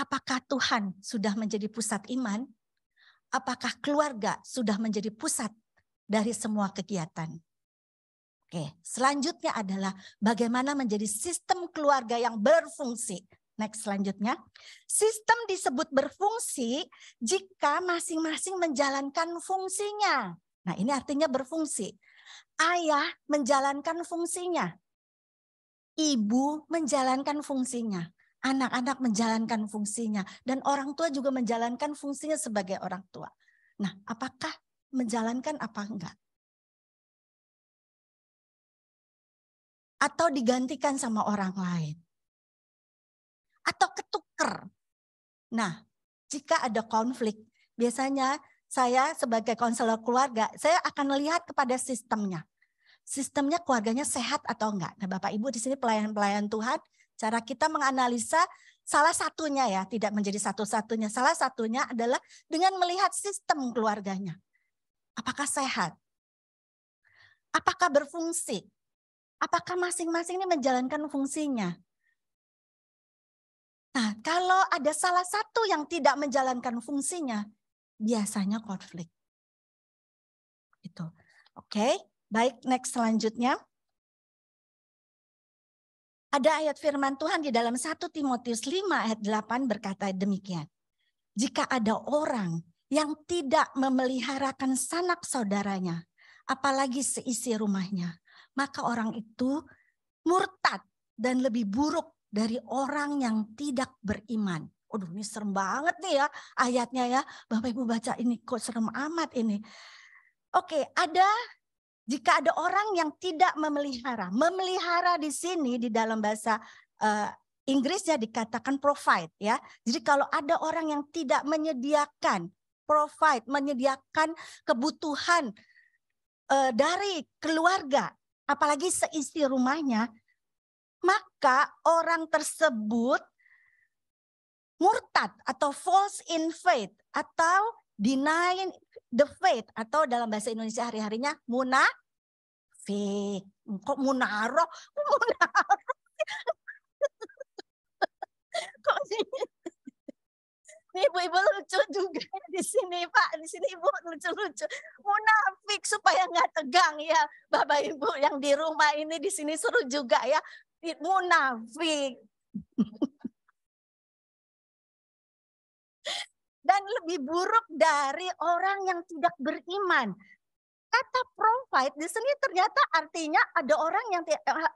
Apakah Tuhan sudah menjadi pusat iman? Apakah keluarga sudah menjadi pusat dari semua kegiatan? Oke, selanjutnya adalah bagaimana menjadi sistem keluarga yang berfungsi. Next selanjutnya. Sistem disebut berfungsi jika masing-masing menjalankan fungsinya. Nah, ini artinya berfungsi. Ayah menjalankan fungsinya. Ibu menjalankan fungsinya. Anak-anak menjalankan fungsinya. Dan orang tua juga menjalankan fungsinya sebagai orang tua. Nah, apakah menjalankan apa enggak? Atau digantikan sama orang lain? Atau ketuker? Nah, jika ada konflik, biasanya saya sebagai konselor keluarga, saya akan melihat kepada sistemnya. Sistemnya keluarganya sehat atau enggak. Nah, Bapak Ibu di sini pelayan-pelayan Tuhan, cara kita menganalisa salah satunya ya, tidak menjadi satu-satunya. Salah satunya adalah dengan melihat sistem keluarganya. Apakah sehat? Apakah berfungsi? Apakah masing-masing ini menjalankan fungsinya? Nah, kalau ada salah satu yang tidak menjalankan fungsinya, biasanya konflik. Itu. Oke, baik, next selanjutnya. Ada ayat firman Tuhan di dalam 1 Timotius 5 ayat 8 berkata demikian. Jika ada orang yang tidak memeliharakan sanak saudaranya, apalagi seisi rumahnya, maka orang itu murtad dan lebih buruk dari orang yang tidak beriman. Aduh, ini serem banget nih ya ayatnya ya. Bapak Ibu baca ini kok serem amat ini. Oke, jika ada orang yang tidak memelihara. Memelihara di sini di dalam bahasa Inggrisnya dikatakan provide ya. Jadi kalau ada orang yang tidak menyediakan provide, menyediakan kebutuhan dari keluarga, apalagi seisi rumahnya, maka orang tersebut murtad atau false in faith atau denying the faith atau dalam bahasa Indonesia hari-harinya munafik. Kok munaroh? Kok ibu-ibu lucu juga di sini Pak, di sini ibu lucu-lucu. Munafik supaya nggak tegang ya, Bapak Ibu yang di rumah ini di sini seru juga ya. Munafik. Dan lebih buruk dari orang yang tidak beriman. Kata provide di sini ternyata artinya ada orang yang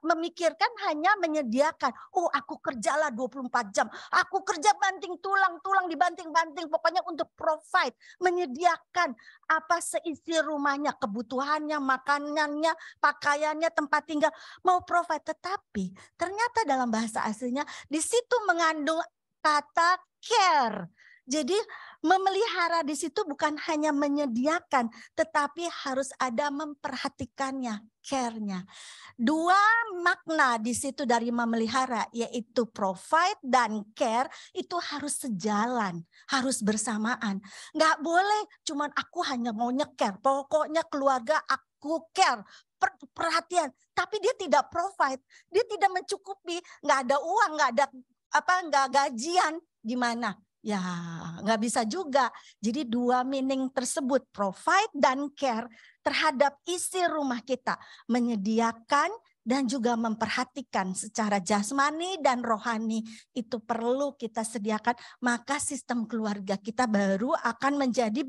memikirkan hanya menyediakan. Oh, aku kerjalah 24 jam. Aku kerja banting tulang dibanting-banting. Pokoknya untuk provide. Menyediakan apa seisi rumahnya. Kebutuhannya, makanannya, pakaiannya, tempat tinggal. Mau provide. Tetapi ternyata dalam bahasa aslinya di situ mengandung kata care. Jadi memelihara di situ bukan hanya menyediakan, tetapi harus ada memperhatikannya, care-nya. Dua makna di situ dari memelihara, yaitu provide dan care, itu harus sejalan, harus bersamaan. Nggak boleh cuman aku hanya mau care, pokoknya keluarga aku care, perhatian. Tapi dia tidak provide, dia tidak mencukupi, nggak ada uang, nggak gajian, gimana? Ya, nggak bisa juga. Jadi dua meaning tersebut, provide dan care terhadap isi rumah kita. Menyediakan dan juga memperhatikan secara jasmani dan rohani. Itu perlu kita sediakan. Maka sistem keluarga kita baru akan menjadi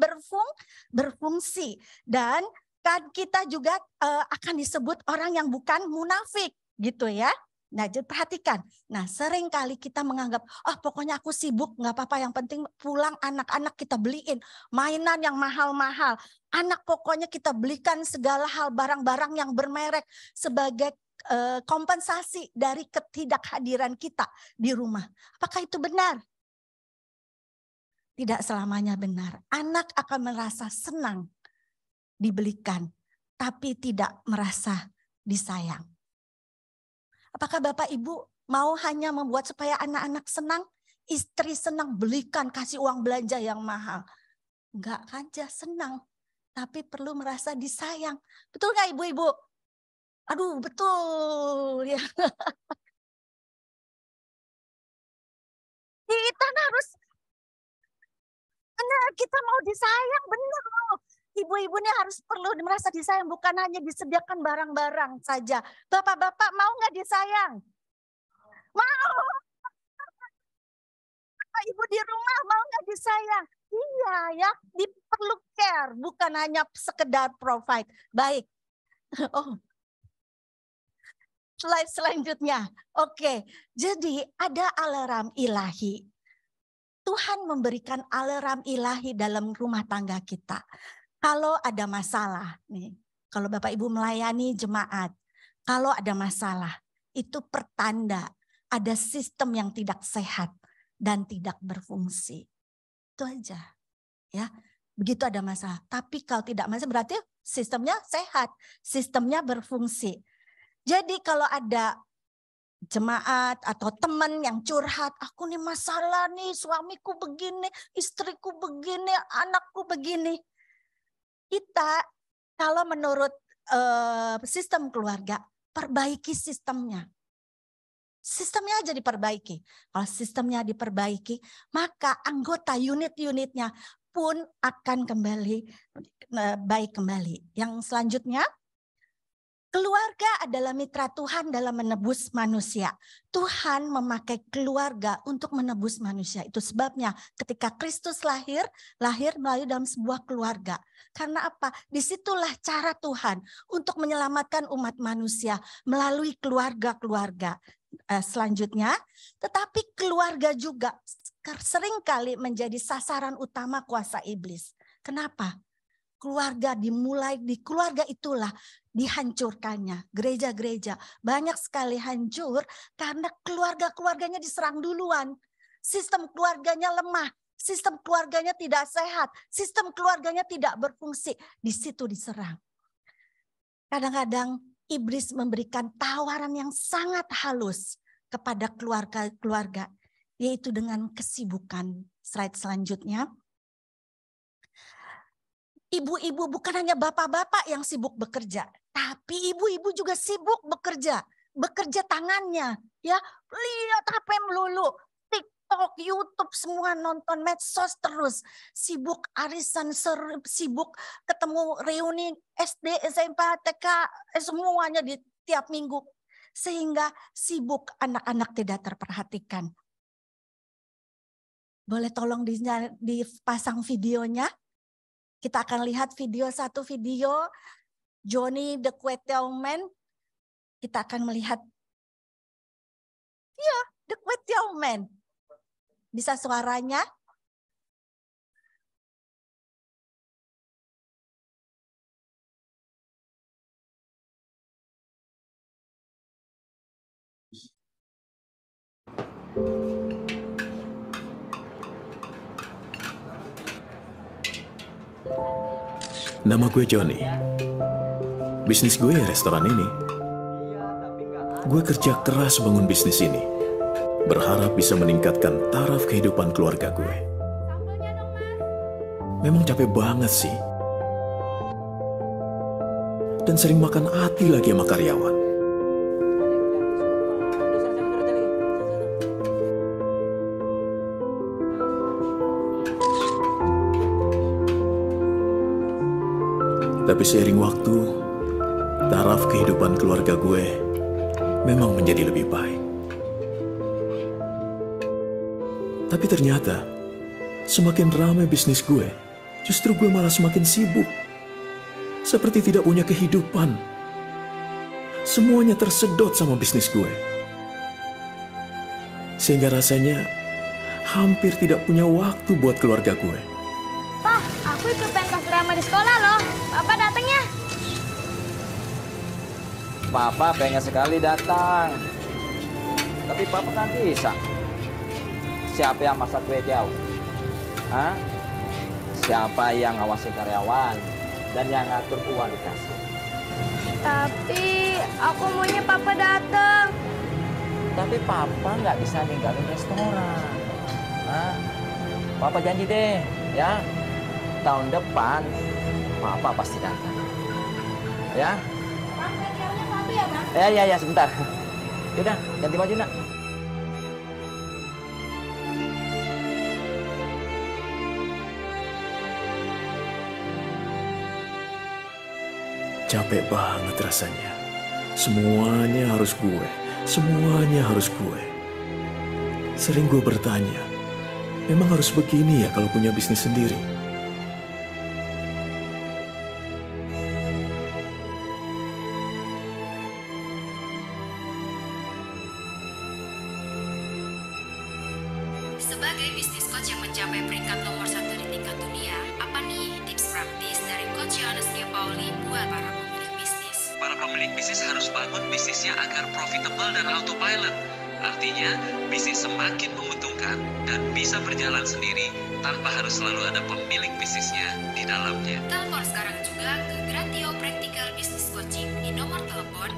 berfungsi. Dan kan kita juga akan disebut orang yang bukan munafik gitu ya. Nah, jadi perhatikan. Nah, sering kali kita menganggap, oh pokoknya aku sibuk, nggak apa-apa. Yang penting pulang anak-anak kita beliin mainan yang mahal-mahal. Anak pokoknya kita belikan segala hal barang-barang yang bermerek sebagai kompensasi dari ketidakhadiran kita di rumah. Apakah itu benar? Tidak selamanya benar. Anak akan merasa senang dibelikan, tapi tidak merasa disayang. Apakah Bapak Ibu mau hanya membuat supaya anak-anak senang, istri senang, belikan, kasih uang belanja yang mahal? Enggak aja senang, tapi perlu merasa disayang. Betul nggak ibu-ibu? Aduh, betul ya. Kita harus benar, kita mau disayang, benar loh. Ibu-ibu ini harus perlu merasa disayang, bukan hanya disediakan barang-barang saja. Bapak-bapak mau nggak disayang? Mau. Ibu di rumah mau nggak disayang? Iya ya, perlu care, bukan hanya sekedar provide. Baik. Oh, slide selanjutnya. Oke, jadi ada alarm ilahi. Tuhan memberikan alarm ilahi dalam rumah tangga kita. Kalau ada masalah, nih, kalau Bapak Ibu melayani jemaat, kalau ada masalah, itu pertanda ada sistem yang tidak sehat dan tidak berfungsi. Itu aja. Ya, begitu ada masalah. Tapi kalau tidak masalah berarti sistemnya sehat, sistemnya berfungsi. Jadi kalau ada jemaat atau teman yang curhat, aku nih masalah nih, suamiku begini, istriku begini, anakku begini. Kita kalau menurut sistem keluarga, perbaiki sistemnya. Sistemnya aja diperbaiki. Kalau sistemnya diperbaiki, maka anggota unit-unitnya pun akan kembali baik kembali. Yang selanjutnya, keluarga adalah mitra Tuhan dalam menebus manusia. Tuhan memakai keluarga untuk menebus manusia. Itu sebabnya ketika Kristus lahir melalui dalam sebuah keluarga. Karena apa? Disitulah cara Tuhan untuk menyelamatkan umat manusia melalui keluarga-keluarga. Selanjutnya, tetapi keluarga juga seringkali menjadi sasaran utama kuasa iblis. Kenapa? Keluarga dimulai di keluarga itulah dihancurkannya. Gereja-gereja banyak sekali hancur karena keluarga-keluarganya diserang duluan. Sistem keluarganya lemah, sistem keluarganya tidak sehat, sistem keluarganya tidak berfungsi. Di situ diserang. Kadang-kadang iblis memberikan tawaran yang sangat halus kepada keluarga-keluarga. yaitu dengan kesibukan. Slide selanjutnya. Ibu-ibu bukan hanya bapak-bapak yang sibuk bekerja, tapi ibu-ibu juga sibuk bekerja tangannya, ya. Lihat HP melulu, TikTok, YouTube, semua nonton medsos terus. Sibuk arisan, sibuk ketemu reuni SD, SMP, TK, semuanya di tiap minggu. Sehingga sibuk anak-anak tidak terperhatikan. Boleh tolong dipasang videonya? Kita akan lihat satu video Johnny the Kwetiau Man. Kita akan melihat ya, the Kwetiau Man. Bisa suaranya? Nama gue Johnny. Bisnis gue ya restoran ini. Gue kerja keras bangun bisnis ini. Berharap bisa meningkatkan taraf kehidupan keluarga gue. Memang capek banget sih. Dan sering makan hati lagi sama karyawan. Tapi seiring waktu, taraf kehidupan keluarga gue memang menjadi lebih baik. Tapi ternyata, semakin ramai bisnis gue, justru gue malah semakin sibuk. Seperti tidak punya kehidupan. Semuanya tersedot sama bisnis gue. Sehingga rasanya hampir tidak punya waktu buat keluarga gue. Pak, aku ikut pentas drama di sekolah loh. Papa datang ya? Papa pengen sekali datang. Tapi Papa kan bisa. Siapa yang masak kue tiaw? Hah? Siapa yang ngawasi karyawan? Dan yang ngatur uang di kasir? Tapi aku maunya Papa datang. Tapi Papa nggak bisa ninggalin restoran. Hah? Papa janji deh, ya. Tahun depan Papa pasti datang. Ya? Bang, kue Papi ya, Bang? Ya, sebentar. Yaudah, ganti baju, Nak. Capek banget rasanya. Semuanya harus gue. Semuanya harus gue. Sering gue bertanya, memang harus begini ya kalau punya bisnis sendiri? Sebagai bisnis coach yang mencapai peringkat nomor 1 di tingkat dunia, apa nih tips praktis dari Coach Yohanes Pauli buat para pemilik bisnis? Para pemilik bisnis harus bangun bisnisnya agar profitable dan autopilot. Artinya, bisnis semakin menguntungkan dan bisa berjalan sendiri tanpa harus selalu ada pemilik bisnisnya di dalamnya. Telepon sekarang juga ke Gratio Practical Business Coaching di nomor telepon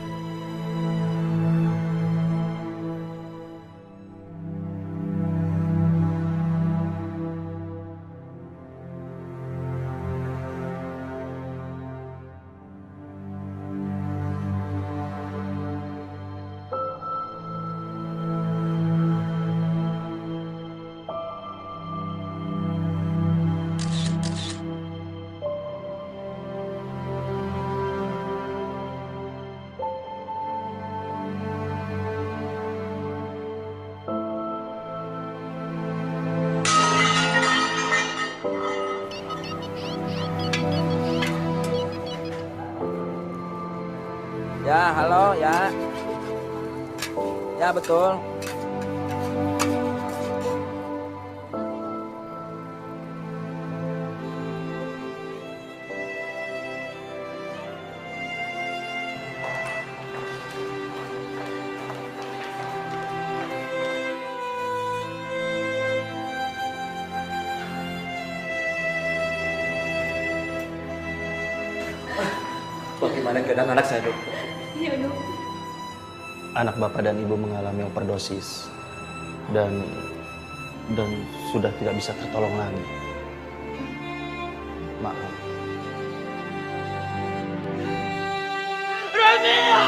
Ya, halo, ya. Ya, betul. Bagaimana keadaan anak saya, Dok? Iya, Dok. Anak Bapak dan Ibu mengalami overdosis dan dan sudah tidak bisa tertolong lagi. Maaf. Romeo!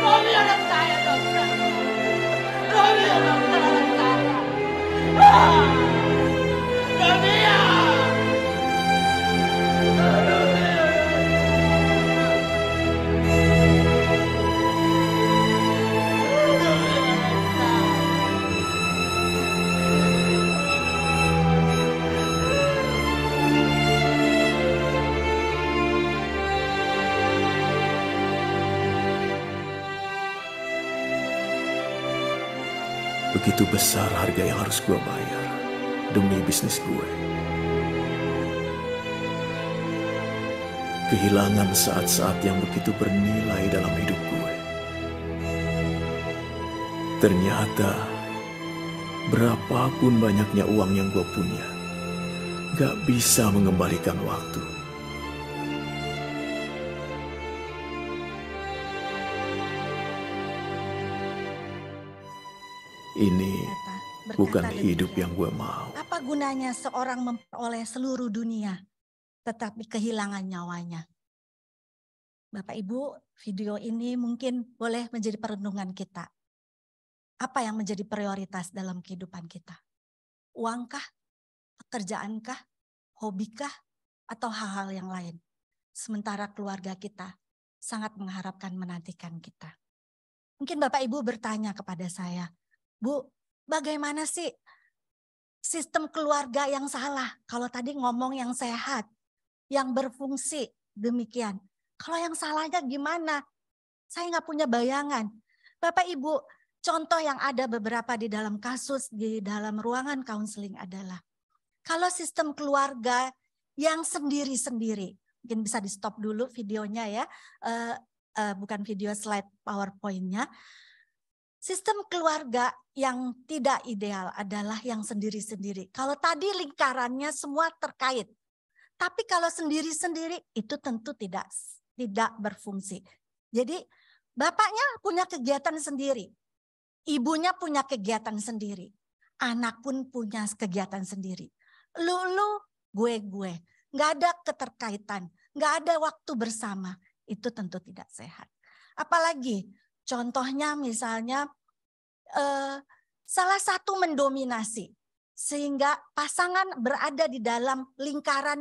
Romeo anak saya, dokter. Romeo, dokter, anak saya. Romeo! Begitu besar harga yang harus gue bayar demi bisnis gue. Kehilangan saat-saat yang begitu bernilai dalam hidup gue. Ternyata berapapun banyaknya uang yang gue punya, gak bisa mengembalikan waktu. Ini bukan hidup yang gue mau. Apa gunanya seorang memperoleh seluruh dunia tetapi kehilangan nyawanya? Bapak Ibu, video ini mungkin boleh menjadi perenungan kita. Apa yang menjadi prioritas dalam kehidupan kita? Uangkah? Pekerjaankah? Hobikah? Atau hal-hal yang lain? Sementara keluarga kita sangat mengharapkan menantikan kita. Mungkin Bapak Ibu bertanya kepada saya, Bu, bagaimana sih sistem keluarga yang salah? Kalau tadi ngomong yang sehat, yang berfungsi, demikian. Kalau yang salahnya gimana? Saya nggak punya bayangan. Bapak Ibu, contoh yang ada beberapa di dalam kasus, di dalam ruangan counseling adalah, kalau sistem keluarga yang sendiri-sendiri, mungkin bisa di stop dulu videonya ya, bukan video slide PowerPoint-nya. Sistem keluarga yang tidak ideal adalah yang sendiri-sendiri. Kalau tadi lingkarannya semua terkait. Tapi kalau sendiri-sendiri itu tentu tidak berfungsi. Jadi bapaknya punya kegiatan sendiri. Ibunya punya kegiatan sendiri. Anak pun punya kegiatan sendiri. Lu, gue. Nggak ada keterkaitan. Nggak ada waktu bersama. Itu tentu tidak sehat. Apalagi contohnya misalnya salah satu mendominasi sehingga pasangan berada di dalam lingkaran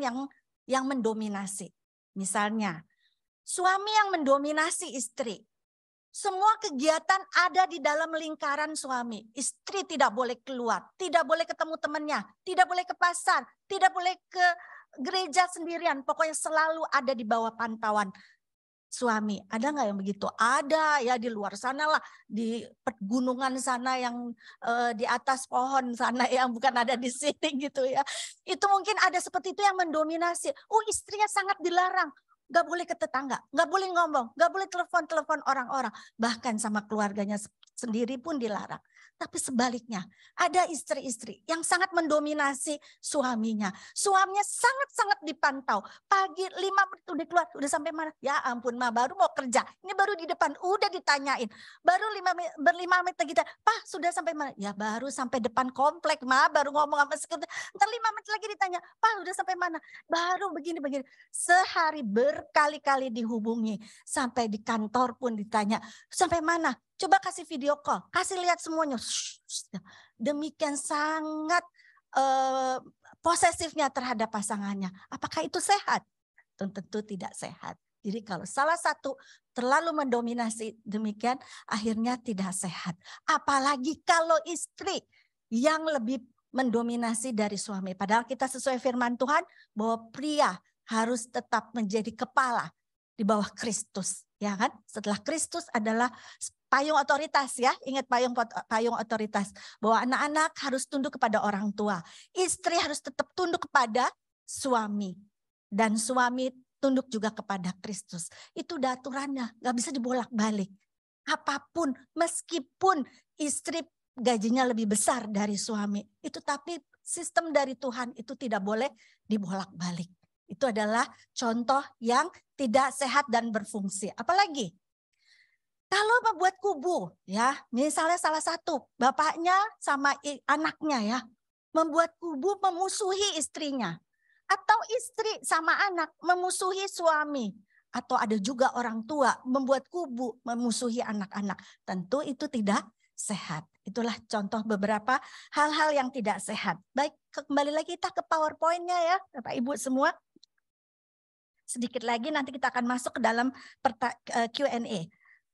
yang mendominasi. Misalnya suami yang mendominasi istri. Semua kegiatan ada di dalam lingkaran suami. Istri tidak boleh keluar, tidak boleh ketemu temannya, tidak boleh ke pasar, tidak boleh ke gereja sendirian. Pokoknya selalu ada di bawah pantauan suami. Ada nggak yang begitu? Ada ya, di luar sana lah, di pegunungan sana yang di atas pohon sana yang bukan ada di sini gitu ya. Itu mungkin ada seperti itu yang mendominasi. Istrinya sangat dilarang. Nggak boleh ke tetangga, nggak boleh ngomong, nggak boleh telepon orang-orang. Bahkan sama keluarganya sendiri pun dilarang. Tapi sebaliknya, ada istri-istri yang sangat mendominasi suaminya. Suaminya sangat-sangat dipantau. Pagi 5 menit udah keluar, udah sampai mana? Ya ampun, Ma, baru mau kerja. Ini baru di depan, udah ditanyain. Baru 5 menit lagi, Pak sudah sampai mana? Ya baru sampai depan komplek, Ma, baru ngomong sama sekretar. Ntar 5 menit lagi ditanya, Pak udah sampai mana? Baru begini-begini. Sehari berkali-kali dihubungi. Sampai di kantor pun ditanya, sampai mana? Coba kasih video call, kasih lihat semuanya. Demikian sangat posesifnya terhadap pasangannya. Apakah itu sehat? Tentu tidak sehat. Jadi kalau salah satu terlalu mendominasi demikian, akhirnya tidak sehat. Apalagi kalau istri yang lebih mendominasi dari suami. Padahal kita sesuai firman Tuhan bahwa pria harus tetap menjadi kepala di bawah Kristus. Ya kan? Setelah Kristus adalah payung otoritas ya, ingat payung otoritas bahwa anak-anak harus tunduk kepada orang tua. Istri harus tetap tunduk kepada suami dan suami tunduk juga kepada Kristus. Itu udah aturannya, nggak bisa dibolak-balik. Apapun, meskipun istri gajinya lebih besar dari suami, itu tapi sistem dari Tuhan itu tidak boleh dibolak-balik. Itu adalah contoh yang tidak sehat dan berfungsi. Apalagi kalau membuat kubu, ya. Misalnya salah satu bapaknya sama anaknya ya, membuat kubu memusuhi istrinya, atau istri sama anak memusuhi suami, atau ada juga orang tua membuat kubu memusuhi anak-anak. Tentu itu tidak sehat. Itulah contoh beberapa hal-hal yang tidak sehat. Baik, kembali lagi kita ke PowerPoint-nya ya, Bapak Ibu semua. Sedikit lagi nanti kita akan masuk ke dalam Q&A,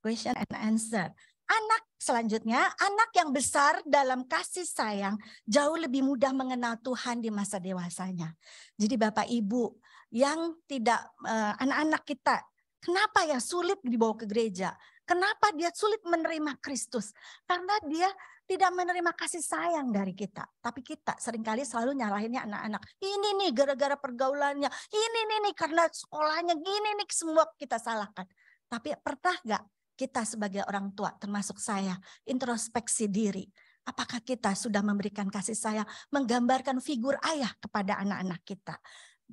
question and answer. Anak selanjutnya, anak yang besar dalam kasih sayang jauh lebih mudah mengenal Tuhan di masa dewasanya. Jadi Bapak Ibu yang tidak, anak-anak kita, kenapa ya sulit dibawa ke gereja? Kenapa dia sulit menerima Kristus? Karena dia tidak menerima kasih sayang dari kita. Tapi kita seringkali selalu nyalahinnya anak-anak. Ini nih gara-gara pergaulannya. Ini nih karena sekolahnya gini nih, semua kita salahkan. Tapi pernah gak kita sebagai orang tua, termasuk saya, introspeksi diri. Apakah kita sudah memberikan kasih sayang, menggambarkan figur ayah kepada anak-anak kita?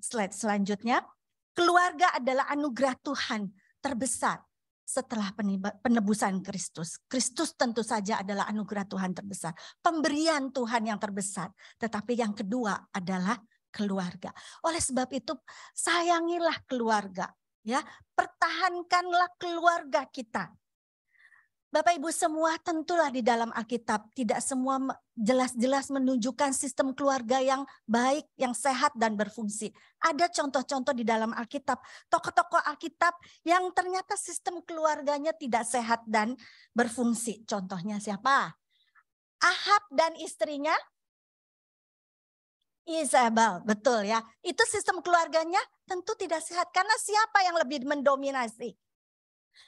Slide selanjutnya, keluarga adalah anugerah Tuhan terbesar setelah penebusan Kristus. Kristus tentu saja adalah anugerah Tuhan terbesar, pemberian Tuhan yang terbesar. Tetapi yang kedua adalah keluarga. Oleh sebab itu, sayangilah keluarga. Ya, pertahankanlah keluarga kita. Bapak Ibu semua, tentulah di dalam Alkitab tidak semua jelas-jelas menunjukkan sistem keluarga yang baik, yang sehat dan berfungsi. Ada contoh-contoh di dalam Alkitab, tokoh-tokoh Alkitab yang ternyata sistem keluarganya tidak sehat dan berfungsi. Contohnya siapa? Ahab dan istrinya Isabel, betul ya. Itu sistem keluarganya tentu tidak sehat karena siapa yang lebih mendominasi?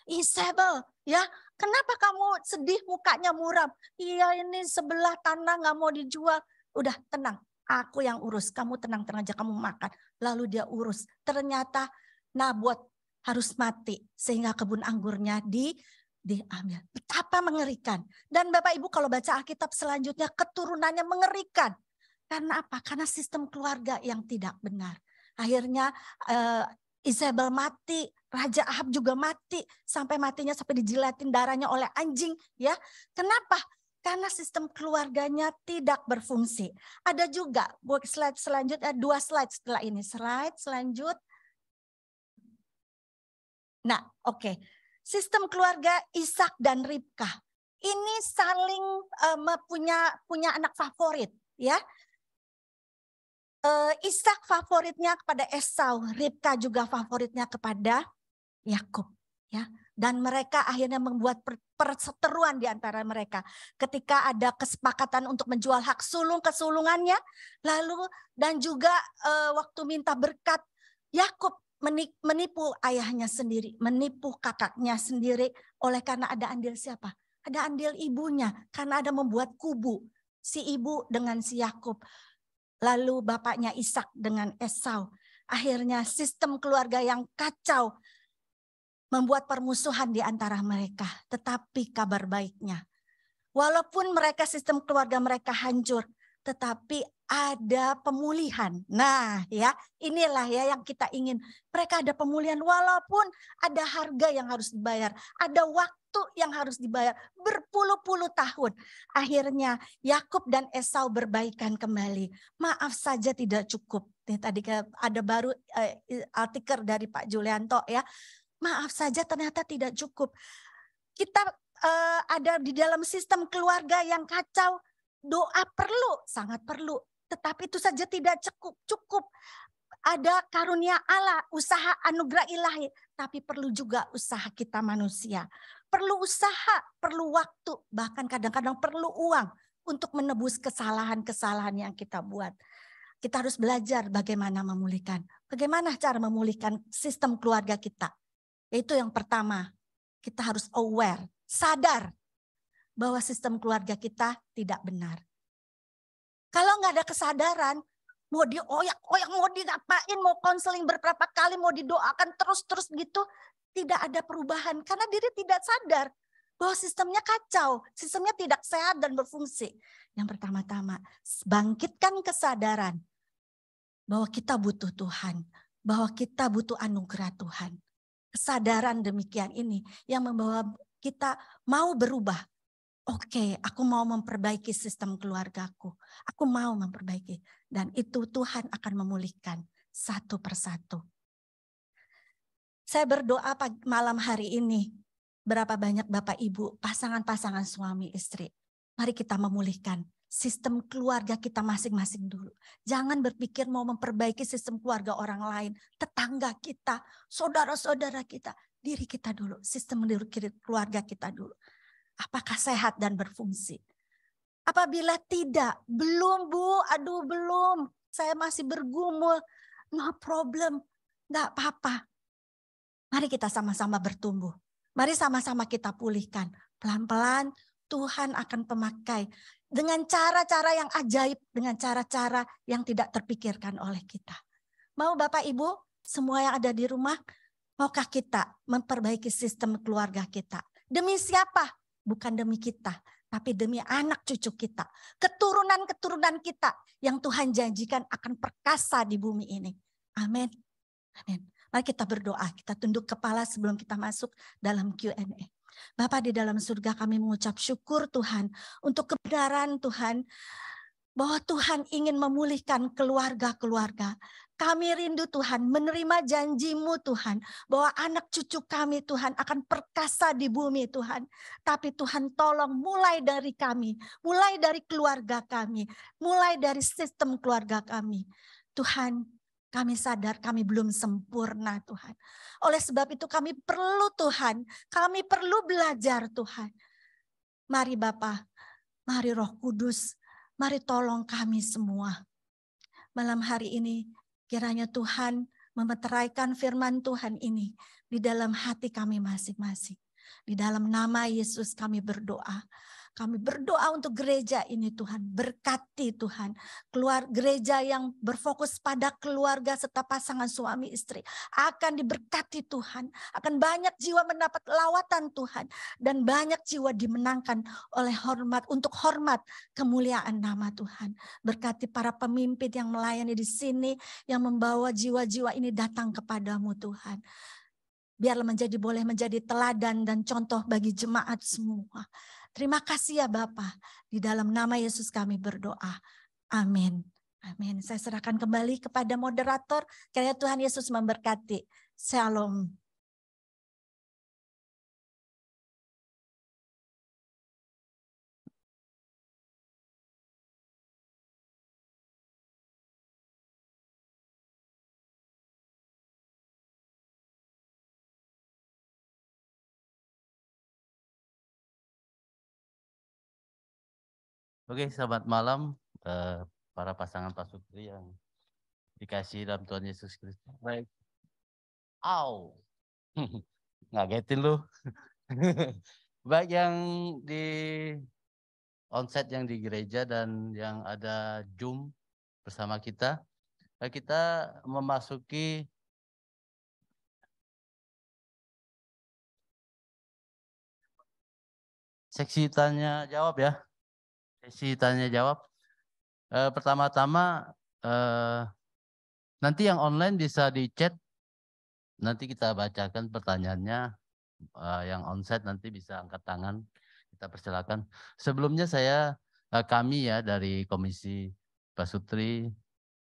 Isabel, ya. Kenapa kamu sedih, mukanya muram? Iya, ini sebelah tanah nggak mau dijual. Udah tenang, aku yang urus. Kamu tenang-tenang aja, kamu makan. Lalu dia urus. Ternyata Nabot harus mati sehingga kebun anggurnya diambil. Betapa mengerikan. Dan Bapak Ibu kalau baca Alkitab selanjutnya keturunannya mengerikan. Karena apa? Karena sistem keluarga yang tidak benar. Akhirnya Isabel mati, Raja Ahab juga mati, sampai matinya sampai dijilatin darahnya oleh anjing, ya. Kenapa? Karena sistem keluarganya tidak berfungsi. Ada juga slide selanjutnya, 2 slide setelah ini. Slide selanjut. Nah, oke. Sistem keluarga Ishak dan Ribkah. Ini saling punya anak favorit, ya. Ishak favoritnya kepada Esau, Ribkah juga favoritnya kepada Yakub, ya. Dan mereka akhirnya membuat perseteruan di antara mereka. Ketika ada kesepakatan untuk menjual hak sulung ke sulungannya, lalu dan juga waktu minta berkat, Yakub menipu ayahnya sendiri, menipu kakaknya sendiri. Oleh karena ada andil siapa? Ada andil ibunya, karena ada membuat kubu si ibu dengan si Yakub. Lalu bapaknya Ishak dengan Esau. Akhirnya sistem keluarga yang kacau membuat permusuhan di antara mereka. Tetapi kabar baiknya, walaupun mereka sistem keluarga mereka hancur, tetapi ada pemulihan. Nah ya, inilah ya yang kita ingin. Mereka ada pemulihan walaupun ada harga yang harus dibayar. Ada waktu yang harus dibayar berpuluh-puluh tahun. Akhirnya Yakub dan Esau berbaikan kembali. Maaf saja tidak cukup. Tadi ada baru artikel dari Pak Julianto ya. Maaf saja ternyata tidak cukup. Kita ada di dalam sistem keluarga yang kacau. Doa perlu, sangat perlu. Tetapi itu saja tidak cukup. Ada karunia Allah, usaha anugerah ilahi. Tapi perlu juga usaha kita manusia. Perlu usaha, perlu waktu. Bahkan kadang-kadang perlu uang untuk menebus kesalahan-kesalahan yang kita buat. Kita harus belajar bagaimana memulihkan. Bagaimana cara memulihkan sistem keluarga kita. Yaitu yang pertama, kita harus aware, sadar bahwa sistem keluarga kita tidak benar. Kalau nggak ada kesadaran, mau dioyak-oyak, mau diapain, mau konseling berapa kali, mau didoakan terus-terus gitu, tidak ada perubahan. Karena diri tidak sadar bahwa sistemnya kacau, sistemnya tidak sehat dan berfungsi. Yang pertama-tama, bangkitkan kesadaran bahwa kita butuh Tuhan, bahwa kita butuh anugerah Tuhan. Kesadaran demikian ini yang membawa kita mau berubah. Oke, aku mau memperbaiki sistem keluargaku. Aku mau memperbaiki. Dan itu Tuhan akan memulihkan satu persatu. Saya berdoa malam hari ini. Berapa banyak Bapak Ibu, pasangan-pasangan suami istri. Mari kita memulihkan sistem keluarga kita masing-masing dulu. Jangan berpikir mau memperbaiki sistem keluarga orang lain. Tetangga kita, saudara-saudara kita. Diri kita dulu, sistem keluarga kita dulu. Apakah sehat dan berfungsi? Apabila tidak, belum Bu, aduh belum, saya masih bergumul, no problem, gak apa-apa. Mari kita sama-sama bertumbuh. Mari sama-sama kita pulihkan. Pelan-pelan Tuhan akan memakai dengan cara-cara yang ajaib, dengan cara-cara yang tidak terpikirkan oleh kita. Mau Bapak Ibu, semua yang ada di rumah, maukah kita memperbaiki sistem keluarga kita? Demi siapa? Bukan demi kita, tapi demi anak cucu kita. Keturunan-keturunan kita yang Tuhan janjikan akan perkasa di bumi ini. Amin. Amin. Mari kita berdoa, kita tunduk kepala sebelum kita masuk dalam Q&A. Bapa di dalam surga, kami mengucap syukur Tuhan untuk kebenaran Tuhan, bahwa Tuhan ingin memulihkan keluarga-keluarga. Kami rindu Tuhan menerima janji-Mu Tuhan, bahwa anak cucu kami Tuhan akan perkasa di bumi Tuhan. Tapi Tuhan tolong mulai dari kami, mulai dari keluarga kami, mulai dari sistem keluarga kami. Tuhan, kami sadar kami belum sempurna Tuhan. Oleh sebab itu kami perlu Tuhan, kami perlu belajar Tuhan. Mari Bapa, mari Roh Kudus, mari tolong kami semua. Malam hari ini kiranya Tuhan memeteraikan firman Tuhan ini di dalam hati kami masing-masing. Di dalam nama Yesus kami berdoa. Kami berdoa untuk gereja ini Tuhan. Berkati Tuhan. Keluar gereja yang berfokus pada keluarga serta pasangan suami istri. Akan diberkati Tuhan. Akan banyak jiwa mendapat lawatan Tuhan. Dan banyak jiwa dimenangkan oleh hormat. Untuk hormat kemuliaan nama Tuhan. Berkati para pemimpin yang melayani di sini. Yang membawa jiwa-jiwa ini datang kepadamu Tuhan. Biarlah boleh menjadi teladan dan contoh bagi jemaat semua. Terima kasih ya Bapa. Di dalam nama Yesus kami berdoa. Amin. Amin. Saya serahkan kembali kepada moderator. Kiranya Tuhan Yesus memberkati. Shalom. Oke, selamat malam para pasangan pasutri yang dikasih dalam Tuhan Yesus Kristus. Baik. Au. Ngagetin lu. Baik yang di onsite yang di gereja dan yang ada Zoom bersama kita. Kita memasuki seksi tanya jawab ya. Sesi tanya jawab. Pertama-tama nanti yang online bisa di chat. Nanti kita bacakan pertanyaannya. Yang onsite nanti bisa angkat tangan. Kita persilakan. Sebelumnya kami ya dari Komisi Pasutri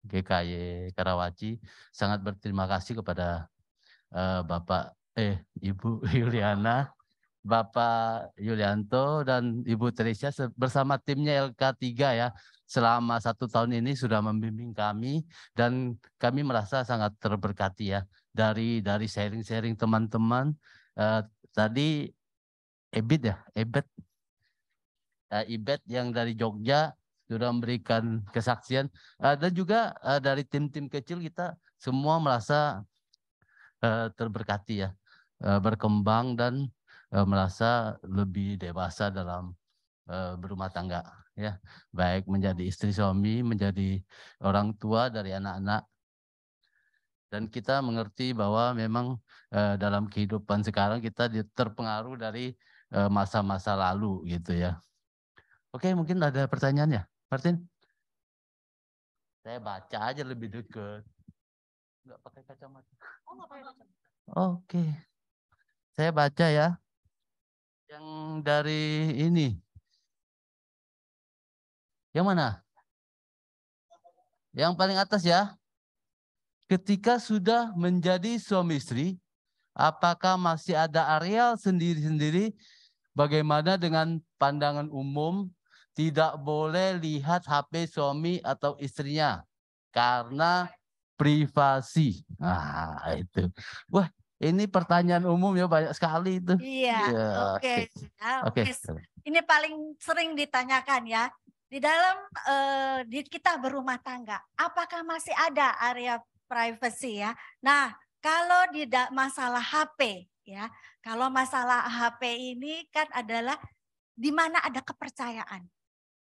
GKY Karawaci sangat berterima kasih kepada Ibu Yuliana, Bapak Yulianto dan Ibu Teresia bersama timnya LK3 ya selama 1 tahun ini sudah membimbing kami dan kami merasa sangat terberkati ya dari sharing-sharing teman-teman. Tadi Ibet yang dari Jogja sudah memberikan kesaksian dan juga dari tim-tim kecil kita semua merasa terberkati ya, berkembang dan merasa lebih dewasa dalam berumah tangga ya, baik menjadi istri suami, menjadi orang tua dari anak-anak. Dan kita mengerti bahwa memang dalam kehidupan sekarang kita terpengaruh dari masa-masa lalu gitu ya. Oke, mungkin ada pertanyaan ya, Martin? Saya baca aja lebih dekat. Enggak pakai kacamata. Oh, enggak pakai kacamata. Oke. Saya baca ya. Yang dari ini. Yang mana? Yang paling atas ya. Ketika sudah menjadi suami istri, apakah masih ada areal sendiri-sendiri? Bagaimana dengan pandangan umum? Tidak boleh lihat HP suami atau istrinya karena privasi. Nah, itu. Wah, ini pertanyaan umum ya, banyak sekali itu. Iya, Ya, oke. Ya, Oke. Ini paling sering ditanyakan ya. Di dalam di kita berumah tangga, apakah masih ada area privacy ya? Nah, kalau di masalah HP ya, kalau masalah HP ini kan adalah di mana ada kepercayaan.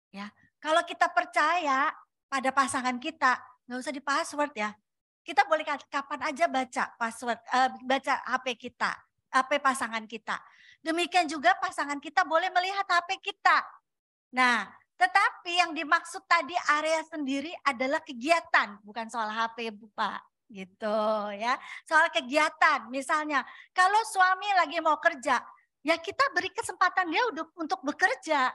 Ya, kalau kita percaya pada pasangan kita, nggak usah di password ya. Kita boleh kapan aja baca password, baca HP kita, HP pasangan kita. Demikian juga pasangan kita boleh melihat HP kita. Nah, tetapi yang dimaksud tadi area sendiri adalah kegiatan, bukan soal HP, Bu Pak. Gitu ya. Soal kegiatan, misalnya kalau suami lagi mau kerja, ya kita beri kesempatan dia untuk bekerja.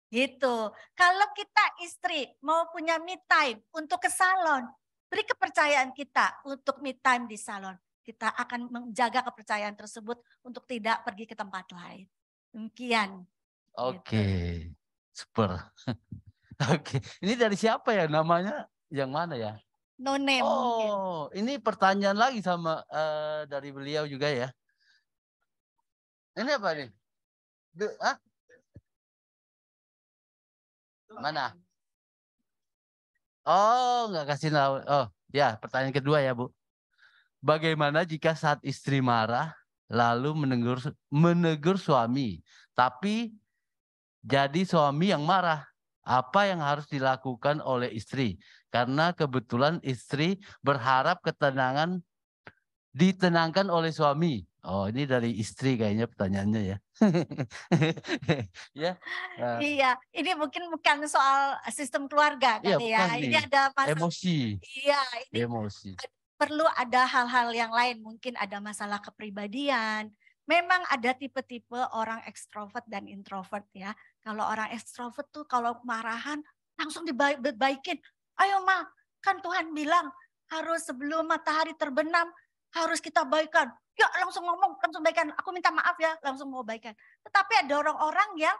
Gitu. Kalau kita istri mau punya me time untuk ke salon, beri kepercayaan kita untuk me time di salon. Kita akan menjaga kepercayaan tersebut untuk tidak pergi ke tempat lain. Demikian. Oke, super. Oke, ini dari siapa ya namanya? Yang mana ya? No name. Mungkin. Ini pertanyaan lagi sama dari beliau juga ya. Ini apa nih? Mana? Oh, nggak kasih tahu. Oh, ya, pertanyaan kedua ya, Bu. Bagaimana jika saat istri marah lalu menegur suami, tapi jadi suami yang marah? Apa yang harus dilakukan oleh istri? Karena kebetulan istri berharap ditenangkan oleh suami. Oh, ini dari istri kayaknya pertanyaannya ya. Ya. Iya, ini mungkin bukan soal sistem keluarga Iya, kali ya. Ini ada masalah emosi. Iya, ini emosi. Perlu ada hal-hal yang lain, mungkin ada masalah kepribadian. Memang ada tipe-tipe orang ekstrovert dan introvert ya. Kalau orang ekstrovert tuh kalau marahan langsung dibaikin. Ayo Ma, kan Tuhan bilang harus sebelum matahari terbenam harus kita baikan. Ya langsung ngomong, langsung baikan. Aku minta maaf ya, langsung mau baikan. Tetapi ada orang-orang yang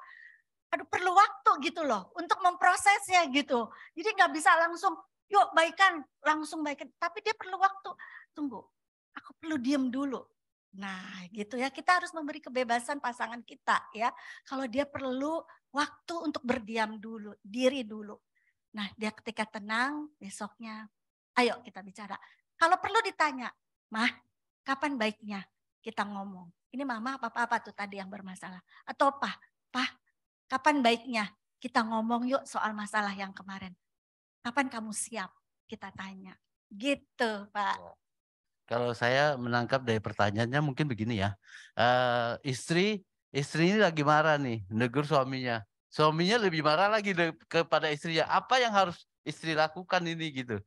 perlu waktu gitu loh untuk memprosesnya gitu. Jadi nggak bisa langsung yuk baikan, langsung baikan. Tapi dia perlu waktu. Tunggu, aku perlu diem dulu. Nah gitu ya, kita harus memberi kebebasan pasangan kita ya. Kalau dia perlu waktu untuk berdiam dulu, diri dulu. Nah dia ketika tenang, besoknya ayo kita bicara. Kalau perlu ditanya, Mah, kapan baiknya kita ngomong? Ini Mama apa tuh tadi yang bermasalah? Atau Pak, kapan baiknya kita ngomong yuk soal masalah yang kemarin? Kapan kamu siap? Kita tanya. Gitu, Pak. Kalau saya menangkap dari pertanyaannya mungkin begini ya. Istri ini lagi marah nih, negur suaminya. Suaminya lebih marah lagi kepada istrinya. Apa yang harus istri lakukan ini gitu?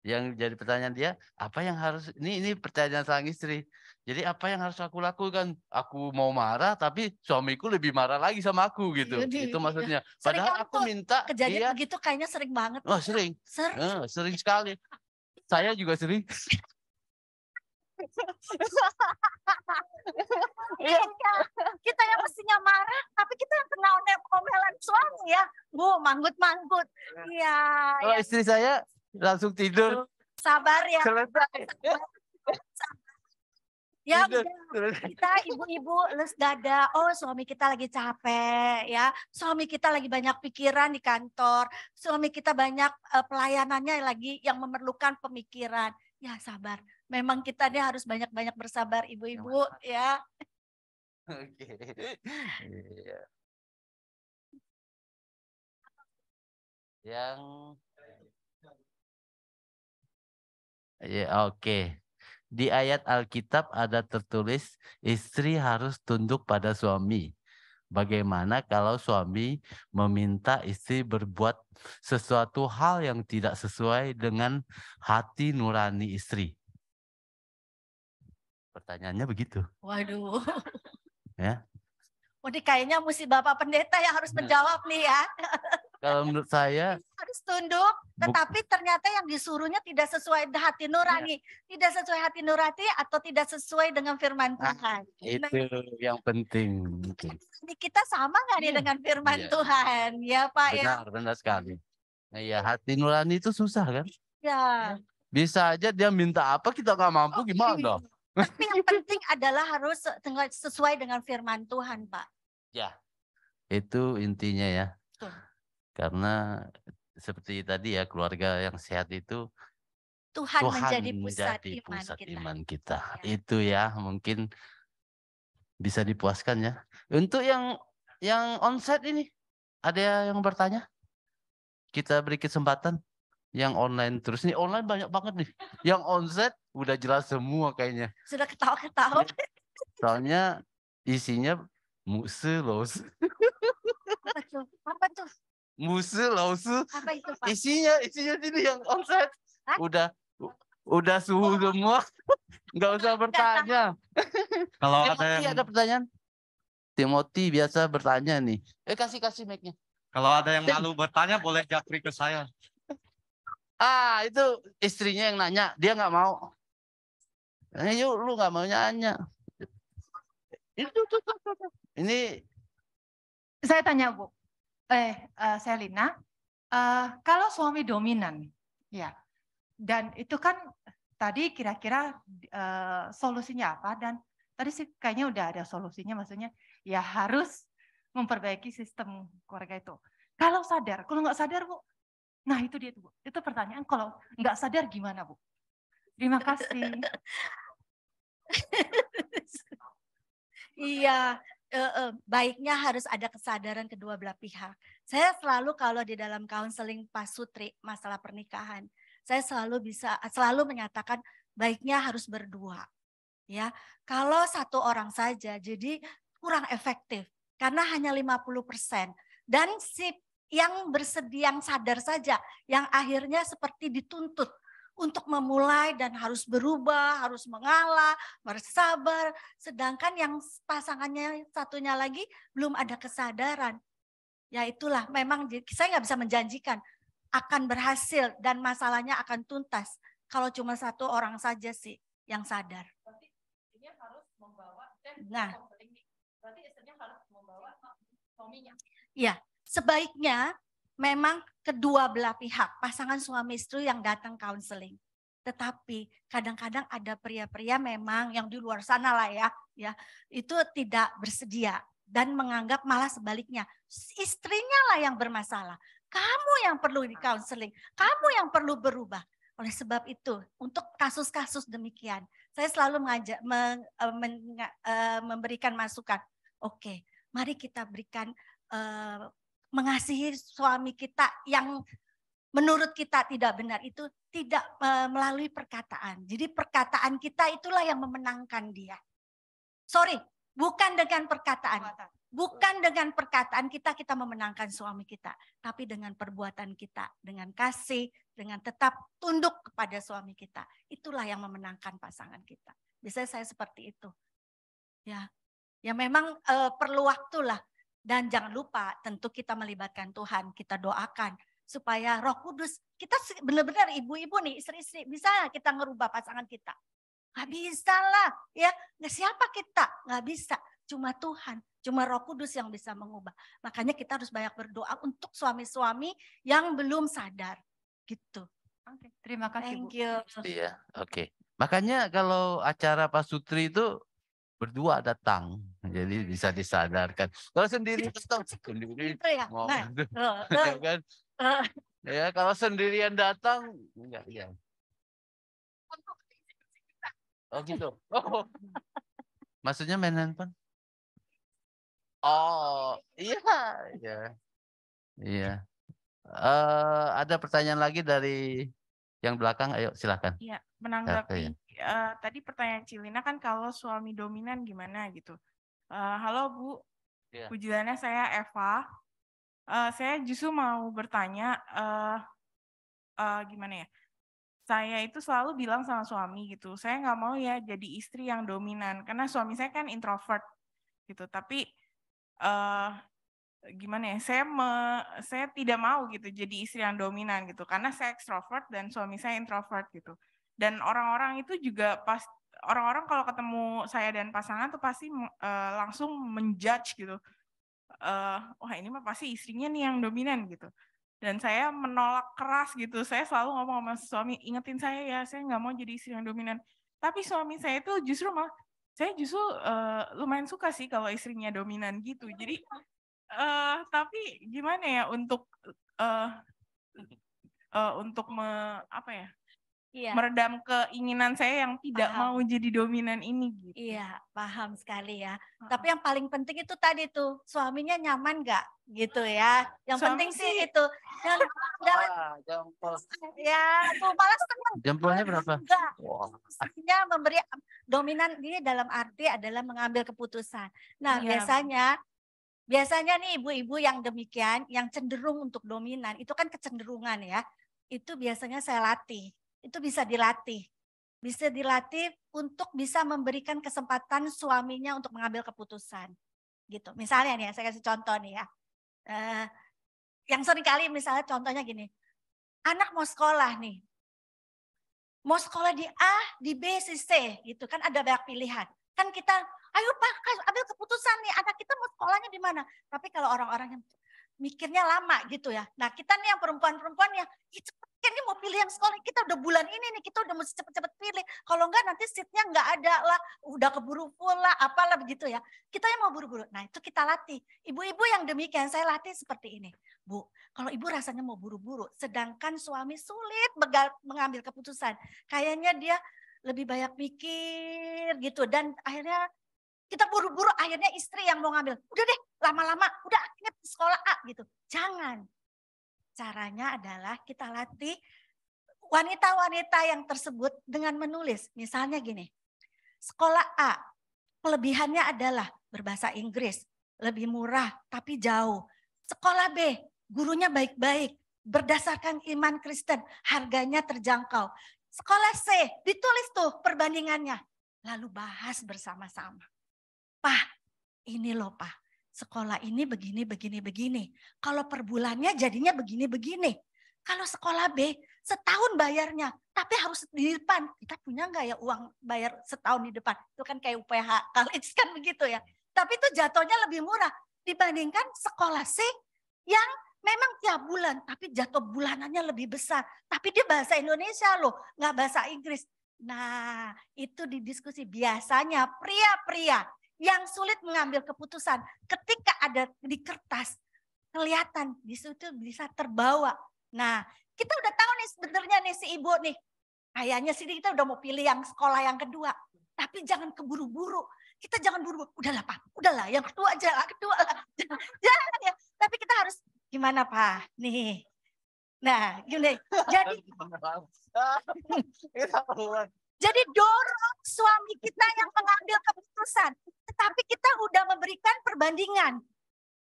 Yang jadi pertanyaan dia, apa yang harus ini pertanyaan sang istri. Jadi apa yang harus aku lakukan? Aku mau marah tapi suamiku lebih marah lagi sama aku gitu. Itu maksudnya. Padahal aku minta kejadian begitu kayaknya sering banget. Oh, sering. Sering sekali. Saya juga sering. Kita yang mestinya marah, tapi kita yang kena omelan suami ya. Bu, manggut-manggut. Iya. Kalau istri saya langsung tidur. Sabar ya. Selesai. Ya udah, kita ibu-ibu les dada, oh suami kita lagi capek ya, suami kita lagi banyak pikiran di kantor, suami kita banyak pelayanannya lagi yang memerlukan pemikiran. Ya sabar, memang kita nih harus banyak-banyak bersabar ibu-ibu ya. Oke. Yang ya oke. Di ayat Alkitab ada tertulis istri harus tunduk pada suami. Bagaimana kalau suami meminta istri berbuat sesuatu hal yang tidak sesuai dengan hati nurani istri? Pertanyaannya begitu. Waduh. Ya. Ini kayaknya mesti Bapak Pendeta yang harus menjawab nih ya. Kalau menurut saya Harus tunduk, tetapi ternyata yang disuruhnya tidak sesuai hati nurani, tidak sesuai hati nurani atau tidak sesuai dengan firman Tuhan. itu yang penting. Ini kita sama nggak nih dengan firman Tuhan, ya Pak ya? Benar sekali. Nah, ya hati nurani itu susah kan? Ya. Bisa aja dia minta apa kita nggak mampu gimana? Tapi yang penting adalah harus sesuai dengan firman Tuhan, Pak. Ya, itu intinya ya. Betul. Karena seperti tadi ya, keluarga yang sehat itu Tuhan menjadi pusat iman kita. Itu ya mungkin bisa dipuaskan ya. Untuk yang onsite ini ada yang bertanya? Kita beri kesempatan. Yang online terus nih, online banyak banget nih. Yang onsite udah jelas semua kayaknya. Sudah ketawa-ketawa. Soalnya isinya muselos. Apa tuh? Muselos. Apa itu, Pak? Isinya sini yang onsite. Udah suhu semua. Nggak usah bertanya. Kalau ada pertanyaan. Timothy biasa bertanya nih. Kasih mic-nya. Kalau ada yang malu bertanya boleh japri ke saya. Itu istrinya yang nanya, dia nggak mau. Yuk, lu nggak mau nanya. Ini saya tanya Bu, Selina, kalau suami dominan, ya, dan itu kan tadi kira-kira solusinya apa? Dan tadi sih kayaknya udah ada solusinya, maksudnya ya harus memperbaiki sistem keluarga itu. Kalau nggak sadar Bu. Nah itu dia tuh Bu, itu pertanyaan kalau nggak sadar gimana Bu? Terima kasih. Iya, baiknya harus ada kesadaran kedua belah pihak. Saya selalu kalau di dalam counseling Pak Sutri masalah pernikahan, saya selalu menyatakan baiknya harus berdua. Ya, kalau satu orang saja jadi kurang efektif karena hanya 50% dan yang bersedia, yang sadar saja, yang akhirnya seperti dituntut untuk memulai dan harus berubah, harus mengalah, bersabar. Sedangkan yang pasangannya satunya lagi belum ada kesadaran. Ya itulah, memang saya nggak bisa menjanjikan akan berhasil dan masalahnya akan tuntas. Kalau cuma satu orang saja sih yang sadar. Nah, berarti istrinya harus membawa suaminya. Ya. Sebaiknya memang kedua belah pihak, pasangan suami istri yang datang counseling. Tetapi kadang-kadang ada pria-pria memang yang di luar sana lah ya, itu tidak bersedia dan menganggap malah sebaliknya. Istrinya lah yang bermasalah. Kamu yang perlu di counseling, kamu yang perlu berubah. Oleh sebab itu, untuk kasus-kasus demikian, saya selalu memberikan masukan. Oke, mari kita berikan mengasihi suami kita yang menurut kita tidak benar itu tidak melalui perkataan. Jadi perkataan kita itulah yang memenangkan dia. Sorry, bukan dengan perkataan. Bukan dengan perkataan kita memenangkan suami kita. Tapi dengan perbuatan kita. Dengan kasih, dengan tetap tunduk kepada suami kita. Itulah yang memenangkan pasangan kita. Biasanya saya seperti itu. Ya memang perlu waktulah. Dan jangan lupa tentu kita melibatkan Tuhan, kita doakan supaya Roh Kudus, kita benar-benar ibu-ibu nih, istri-istri, bisa kita ngerubah pasangan kita? Gak bisa lah, ya. Siapa kita? Gak bisa, cuma Tuhan, cuma Roh Kudus yang bisa mengubah. Makanya kita harus banyak berdoa untuk suami-suami yang belum sadar, gitu. Oke, terima kasih Bu. Thank you. Iya, oke. Makanya kalau acara Pak Sutri itu berdua datang, jadi bisa disadarkan. Kalau sendiri datang, sendiri mau, ya kan? Ya kalau sendirian datang, enggak ya. Oh gitu. Oh, maksudnya main handphone? Oh iya. Ada pertanyaan lagi dari yang belakang, ayo silakan. Iya, menanggapi tadi pertanyaan Cilina kan kalau suami dominan gimana gitu. Halo Bu, pujilannya saya Eva. Saya justru mau bertanya gimana ya. Saya itu selalu bilang sama suami gitu, saya nggak mau ya jadi istri yang dominan karena suami saya kan introvert gitu. Tapi gimana ya, saya tidak mau gitu jadi istri yang dominan gitu, karena saya ekstrovert dan suami saya introvert gitu. Dan orang-orang itu juga orang-orang kalau ketemu saya dan pasangan tuh pasti langsung menjudge gitu. Wah ini mah pasti istrinya nih yang dominan gitu. Dan saya menolak keras gitu. Saya selalu ngomong sama suami, ingetin saya ya, saya nggak mau jadi istri yang dominan. Tapi suami saya itu justru malah, saya justru lumayan suka sih kalau istrinya dominan gitu. Jadi tapi gimana ya untuk apa ya? Iya. Meredam keinginan saya yang tidak mau jadi dominan ini gitu. Iya, paham sekali ya. Tapi yang paling penting itu tadi tuh, suaminya nyaman nggak gitu ya. Yang penting sih itu. Jempol. Ya, tuh malah senang. Jempolnya berapa? Enggak. Artinya memberi dominan ini dalam arti adalah mengambil keputusan. Nah, biasanya nih ibu-ibu yang demikian, yang cenderung untuk dominan, itu kan kecenderungan ya. Itu biasanya saya latih. Itu bisa dilatih. Bisa dilatih untuk bisa memberikan kesempatan suaminya untuk mengambil keputusan. Gitu. Misalnya nih, saya kasih contoh nih ya. Yang sering kali misalnya contohnya gini. Anak mau sekolah nih. Mau sekolah di A, di B, di C. Gitu kan ada banyak pilihan. Kan kita, ayo Pak, ambil keputusan nih. Anak kita mau sekolahnya di mana. Tapi kalau orang-orang yang mikirnya lama gitu ya. Nah kita nih yang perempuan-perempuan yang ini mau pilih yang sekolah, kita udah bulan ini nih, kita udah mesti cepet-cepet pilih. Kalau enggak nanti seatnya enggak ada lah, udah keburu full lah, apalah begitu ya. Kita yang mau buru-buru. Nah itu kita latih. Ibu-ibu yang demikian, saya latih seperti ini. Bu, kalau ibu rasanya mau buru-buru, sedangkan suami sulit mengambil keputusan. Kayaknya dia lebih banyak mikir gitu. Dan akhirnya kita buru-buru, akhirnya istri yang mau ngambil. Udah deh, lama-lama, udah akhirnya sekolah A gitu. Jangan. Caranya adalah kita latih wanita-wanita yang tersebut dengan menulis. Misalnya gini, sekolah A, kelebihannya adalah berbahasa Inggris, lebih murah tapi jauh. Sekolah B, gurunya baik-baik, berdasarkan iman Kristen, harganya terjangkau. Sekolah C, ditulis tuh perbandingannya. Lalu bahas bersama-sama. Pak, ini loh Pak. Sekolah ini begini. Kalau per bulannya jadinya begini. Kalau sekolah B, setahun bayarnya. Tapi harus di depan. Kita punya nggak ya uang bayar setahun di depan? Itu kan kayak UPH college kan begitu ya. Tapi itu jatuhnya lebih murah. Dibandingkan sekolah C yang memang tiap bulan. Tapi jatuh bulanannya lebih besar. Tapi dia bahasa Indonesia loh. Nggak bahasa Inggris. Nah itu didiskusi. Biasanya pria-pria yang sulit mengambil keputusan ketika ada di kertas kelihatan di situ bisa terbawa. Nah, kita udah tahu nih sebenarnya nih si ibu nih. Kayaknya sih kita udah mau pilih yang sekolah yang kedua. Tapi jangan keburu-buru. Kita jangan buru-buru. Udahlah Pak, udahlah yang kedua aja lah, Jangan ya. Tapi kita harus gimana Pak? Nih. Nah, gini. Jadi dorong suami kita yang mengambil keputusan. Tetapi kita udah memberikan perbandingan.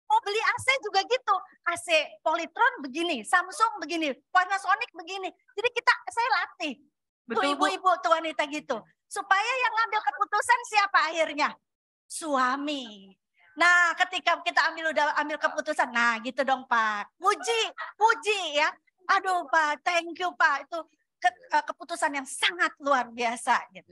Oh beli AC juga gitu. AC Polytron begini, Samsung begini, Panasonic begini. Jadi saya latih. Tuh ibu-ibu, tuh wanita gitu. Supaya yang ngambil keputusan siapa akhirnya? Suami. Nah ketika kita udah ambil keputusan, nah gitu dong Pak. Puji ya. Aduh Pak, thank you Pak. Itu keputusan yang sangat luar biasa gitu.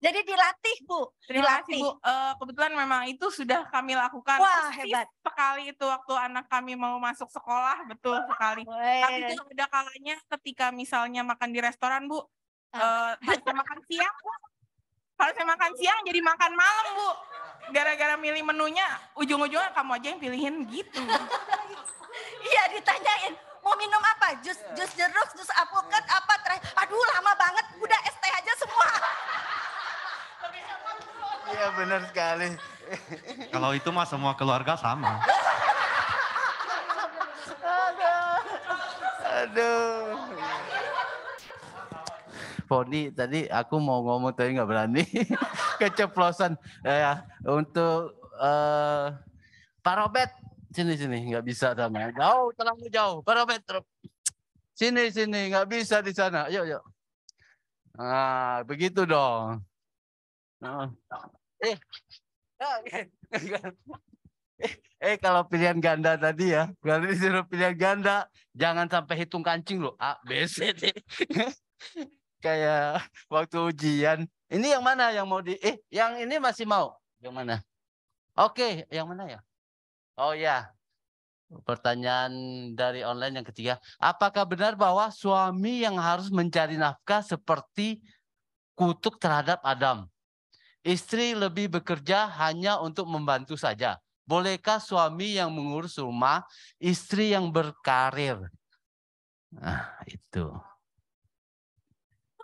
Jadi dilatih Bu. Terima kasih Bu. Kebetulan memang itu sudah kami lakukan. Wah hebat. Sekali itu waktu anak kami mau masuk sekolah, betul sekali. Tapi itu ada kalanya ketika misalnya makan di restoran Bu, harusnya makan siang Bu. Harusnya makan siang jadi makan malam Bu. Gara-gara milih menunya, ujung-ujungnya kamu aja yang pilihin gitu. Iya ditanyain. Mau minum apa? Jus jeruk, jus alpukat, apa? Aduh lama banget, udah es teh aja semua. Iya benar sekali. Kalau itu mah semua keluarga sama. Aduh. Poni tadi aku mau ngomong tapi nggak berani. Keceplosan. Untuk Pak Robert. Sini nggak bisa sama. Jauh, terlalu jauh. Pak Robert. Sini nggak bisa di sana. Yuk. Nah, begitu dong. Kalau pilihan ganda tadi ya, kalau disuruh pilihan ganda, jangan sampai hitung kancing loh. A, B, C, D. Kayak waktu ujian. Ini yang mana yang mau yang ini masih mau? Yang mana? Oke, yang mana ya? Oh ya. Pertanyaan dari online yang ketiga. Apakah benar bahwa suami yang harus mencari nafkah seperti kutuk terhadap Adam? Istri lebih bekerja hanya untuk membantu saja. Bolehkah suami yang mengurus rumah, istri yang berkarir? Nah, itu.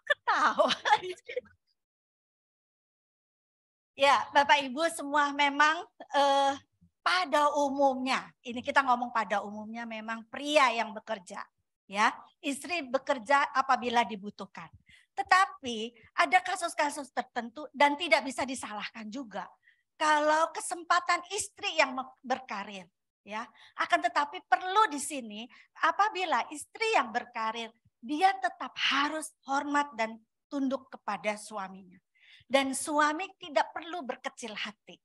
Ketawa. Ya, Bapak Ibu semua memang pada umumnya, ini kita ngomong pada umumnya memang pria yang bekerja. Ya, istri bekerja apabila dibutuhkan. Tetapi ada kasus-kasus tertentu dan tidak bisa disalahkan juga. Kalau kesempatan istri yang berkarir, ya, akan tetapi perlu di sini apabila istri yang berkarir, dia tetap harus hormat dan tunduk kepada suaminya. Dan suami tidak perlu berkecil hati.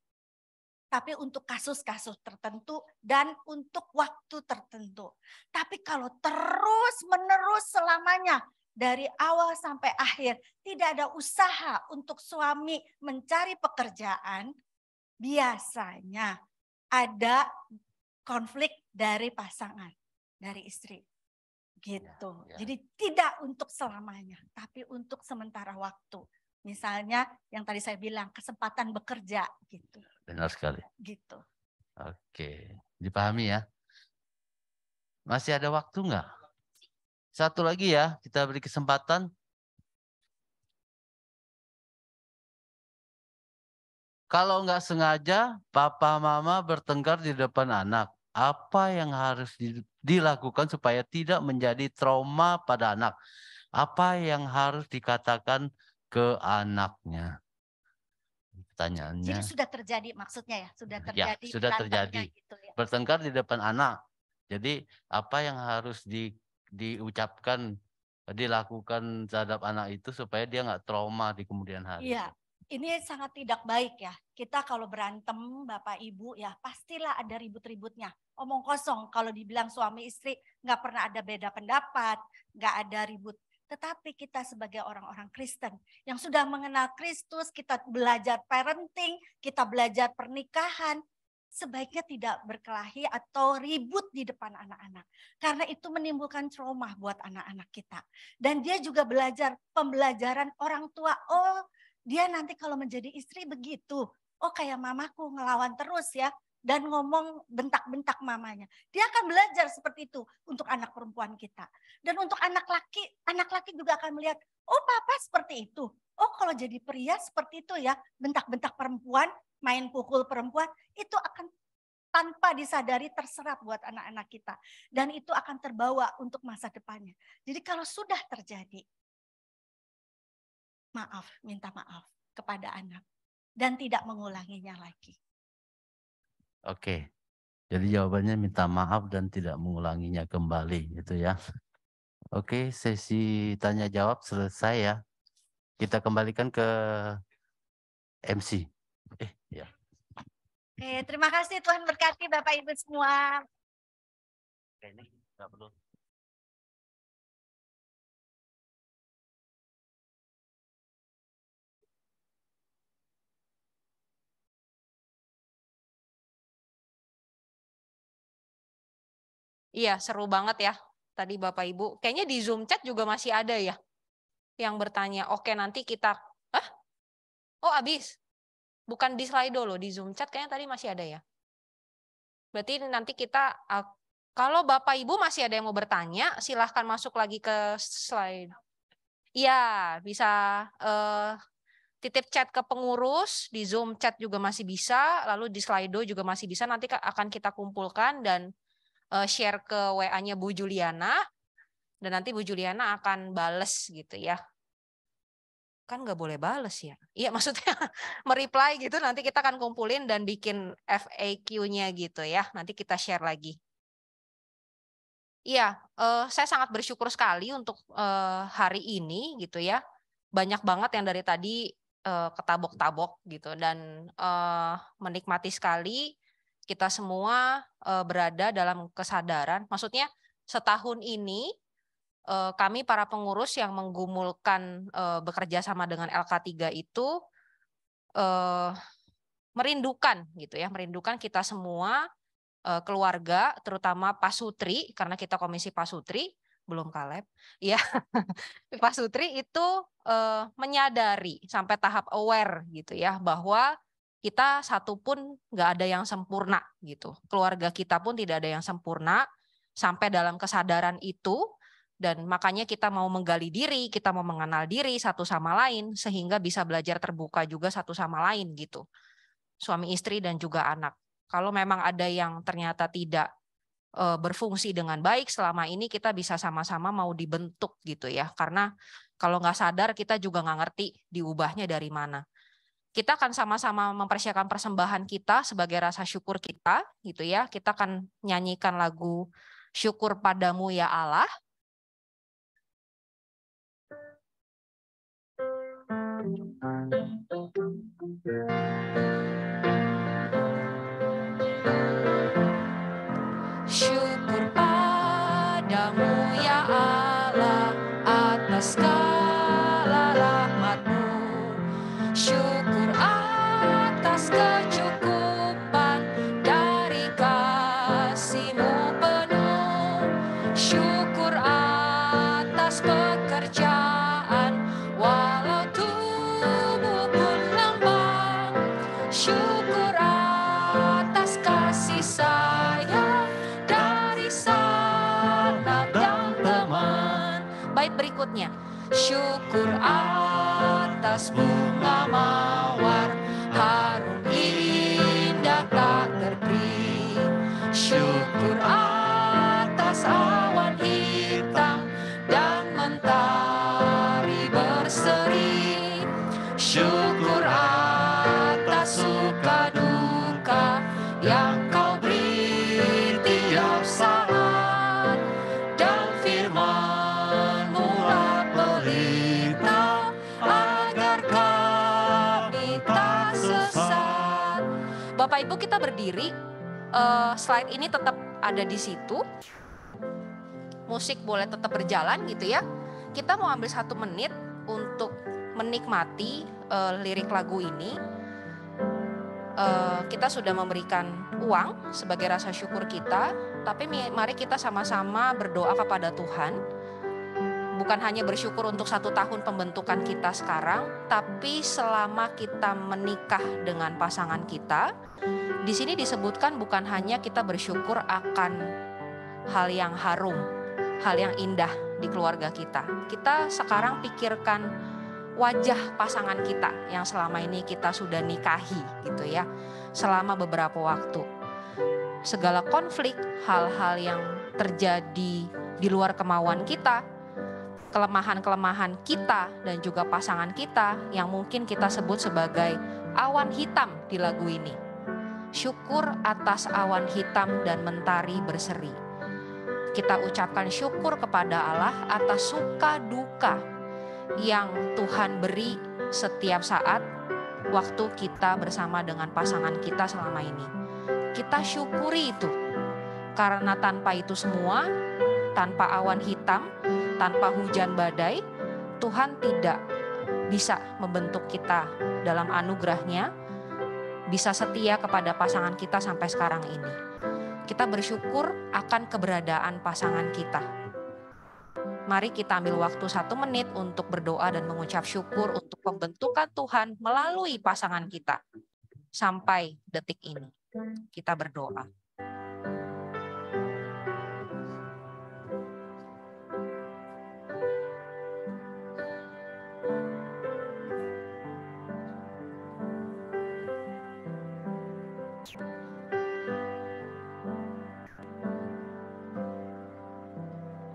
Tapi untuk kasus-kasus tertentu dan untuk waktu tertentu. Tapi kalau terus-menerus selamanya, dari awal sampai akhir, tidak ada usaha untuk suami mencari pekerjaan, biasanya ada konflik dari pasangan, dari istri. Gitu. Ya. Jadi tidak untuk selamanya, tapi untuk sementara waktu. Misalnya yang tadi saya bilang, kesempatan bekerja gitu. Benar sekali. Gitu. Oke, dipahami ya. Masih ada waktu enggak? Satu lagi ya, kita beri kesempatan. Kalau nggak sengaja, papa mama bertengkar di depan anak, apa yang harus dilakukan supaya tidak menjadi trauma pada anak? Apa yang harus dikatakan ke anaknya? Pertanyaannya. Jadi sudah terjadi maksudnya ya? Sudah terjadi. Ya, sudah terjadi. Gitu ya. Bertengkar di depan anak. Jadi apa yang harus diucapkan, dilakukan terhadap anak itu supaya dia nggak trauma di kemudian hari? Iya. Ini sangat tidak baik ya. Kita kalau berantem Bapak Ibu ya pastilah ada ribut-ributnya. Omong kosong kalau dibilang suami istri nggak pernah ada beda pendapat, nggak ada ribut. Tetapi kita sebagai orang-orang Kristen yang sudah mengenal Kristus, kita belajar parenting, kita belajar pernikahan, sebaiknya tidak berkelahi atau ribut di depan anak-anak. Karena itu menimbulkan trauma buat anak-anak kita. Dan dia juga belajar pembelajaran orang tua, oh dia nanti kalau menjadi istri begitu. Oh kayak mamaku ngelawan terus ya. Dan ngomong bentak-bentak mamanya. Dia akan belajar seperti itu untuk anak perempuan kita. Dan untuk anak laki juga akan melihat, oh papa seperti itu. Oh kalau jadi pria seperti itu ya. Bentak-bentak perempuan, main pukul perempuan. Itu akan tanpa disadari terserap buat anak-anak kita. Dan itu akan terbawa untuk masa depannya. Jadi kalau sudah terjadi, maaf, minta maaf kepada anak dan tidak mengulanginya lagi. Oke, jadi jawabannya minta maaf dan tidak mengulanginya kembali, gitu ya. Oke, sesi tanya jawab selesai ya. Kita kembalikan ke MC. Ya. Oke, terima kasih Tuhan berkati Bapak Ibu semua. Oke, ini nggak perlu. Iya, seru banget ya tadi Bapak Ibu. Kayaknya di Zoom chat juga masih ada ya yang bertanya. Oke, nanti kita oh habis. Bukan di Slido loh, di Zoom chat kayaknya tadi masih ada ya. Berarti nanti kita kalau Bapak Ibu masih ada yang mau bertanya, silahkan masuk lagi ke slide. Iya, bisa titip chat ke pengurus, di Zoom chat juga masih bisa, lalu di Slido juga masih bisa. Nanti akan kita kumpulkan dan share ke WA-nya Bu Juliana, dan nanti Bu Juliana akan bales gitu ya. Kan nggak boleh bales ya. Iya maksudnya mereply gitu, nanti kita akan kumpulin dan bikin FAQ-nya gitu ya. Nanti kita share lagi. Iya, saya sangat bersyukur sekali untuk hari ini gitu ya. Banyak banget yang dari tadi ketabok-tabok gitu, dan menikmati sekali kita semua berada dalam kesadaran. Maksudnya setahun ini kami para pengurus yang menggumulkan bekerja sama dengan LK3 itu merindukan gitu ya, merindukan kita semua keluarga, terutama Pak Sutri, karena kita komisi Pak Sutri, belum Kaleb, ya. Pak Sutri itu menyadari sampai tahap aware gitu ya, bahwa kita satu pun nggak ada yang sempurna gitu. Keluarga kita pun tidak ada yang sempurna, sampai dalam kesadaran itu, dan makanya kita mau menggali diri, kita mau mengenal diri satu sama lain, sehingga bisa belajar terbuka juga satu sama lain gitu. Suami istri dan juga anak. Kalau memang ada yang ternyata tidak berfungsi dengan baik selama ini, kita bisa sama-sama mau dibentuk gitu ya. Karena kalau nggak sadar kita juga nggak ngerti diubahnya dari mana. Kita akan sama-sama mempersiapkan persembahan kita sebagai rasa syukur kita gitu ya. Kita akan nyanyikan lagu Syukur Padamu Ya Allah. Syukur padamu ya Allah atas segala rahmat-Mu. Syukur atas kecukupan dari kasih-Mu penuh. Syukur atas pekerjaan walau tubuh pun lemah. Syukur atas kasih sayang dari sahabat dan teman. Bait berikutnya. Syukur atas bunga mawar harum indah tak terperi. Syukur atas awan hitam dan mentari berseri. Syukur atas suka duka yang Kau beri tiap saat, dan firman-Mu lah pelita agar kami tak sesat. Bapak Ibu, kita berdiri. Slide ini tetap ada di situ. Musik boleh tetap berjalan gitu ya. Kita mau ambil 1 menit untuk menikmati lirik lagu ini. Kita sudah memberikan uang sebagai rasa syukur kita, tapi mari kita sama-sama berdoa kepada Tuhan. Bukan hanya bersyukur untuk 1 tahun pembentukan kita sekarang, tapi selama kita menikah dengan pasangan kita. Di sini disebutkan bukan hanya kita bersyukur akan hal yang harum, hal yang indah di keluarga kita. Kita sekarang pikirkan wajah pasangan kita yang selama ini kita sudah nikahi gitu ya, selama beberapa waktu. Segala konflik, hal-hal yang terjadi di luar kemauan kita, kelemahan-kelemahan kita dan juga pasangan kita yang mungkin kita sebut sebagai awan hitam di lagu ini. Syukur atas awan hitam dan mentari berseri. Kita ucapkan syukur kepada Allah atas suka duka yang Tuhan beri setiap saat waktu kita bersama dengan pasangan kita selama ini. Kita syukuri itu, karena tanpa itu semua, tanpa awan hitam, tanpa hujan badai, Tuhan tidak bisa membentuk kita dalam anugerahnya, bisa setia kepada pasangan kita sampai sekarang ini. Kita bersyukur akan keberadaan pasangan kita. Mari kita ambil waktu 1 menit untuk berdoa dan mengucap syukur untuk pembentukan Tuhan melalui pasangan kita. Sampai detik ini, kita berdoa.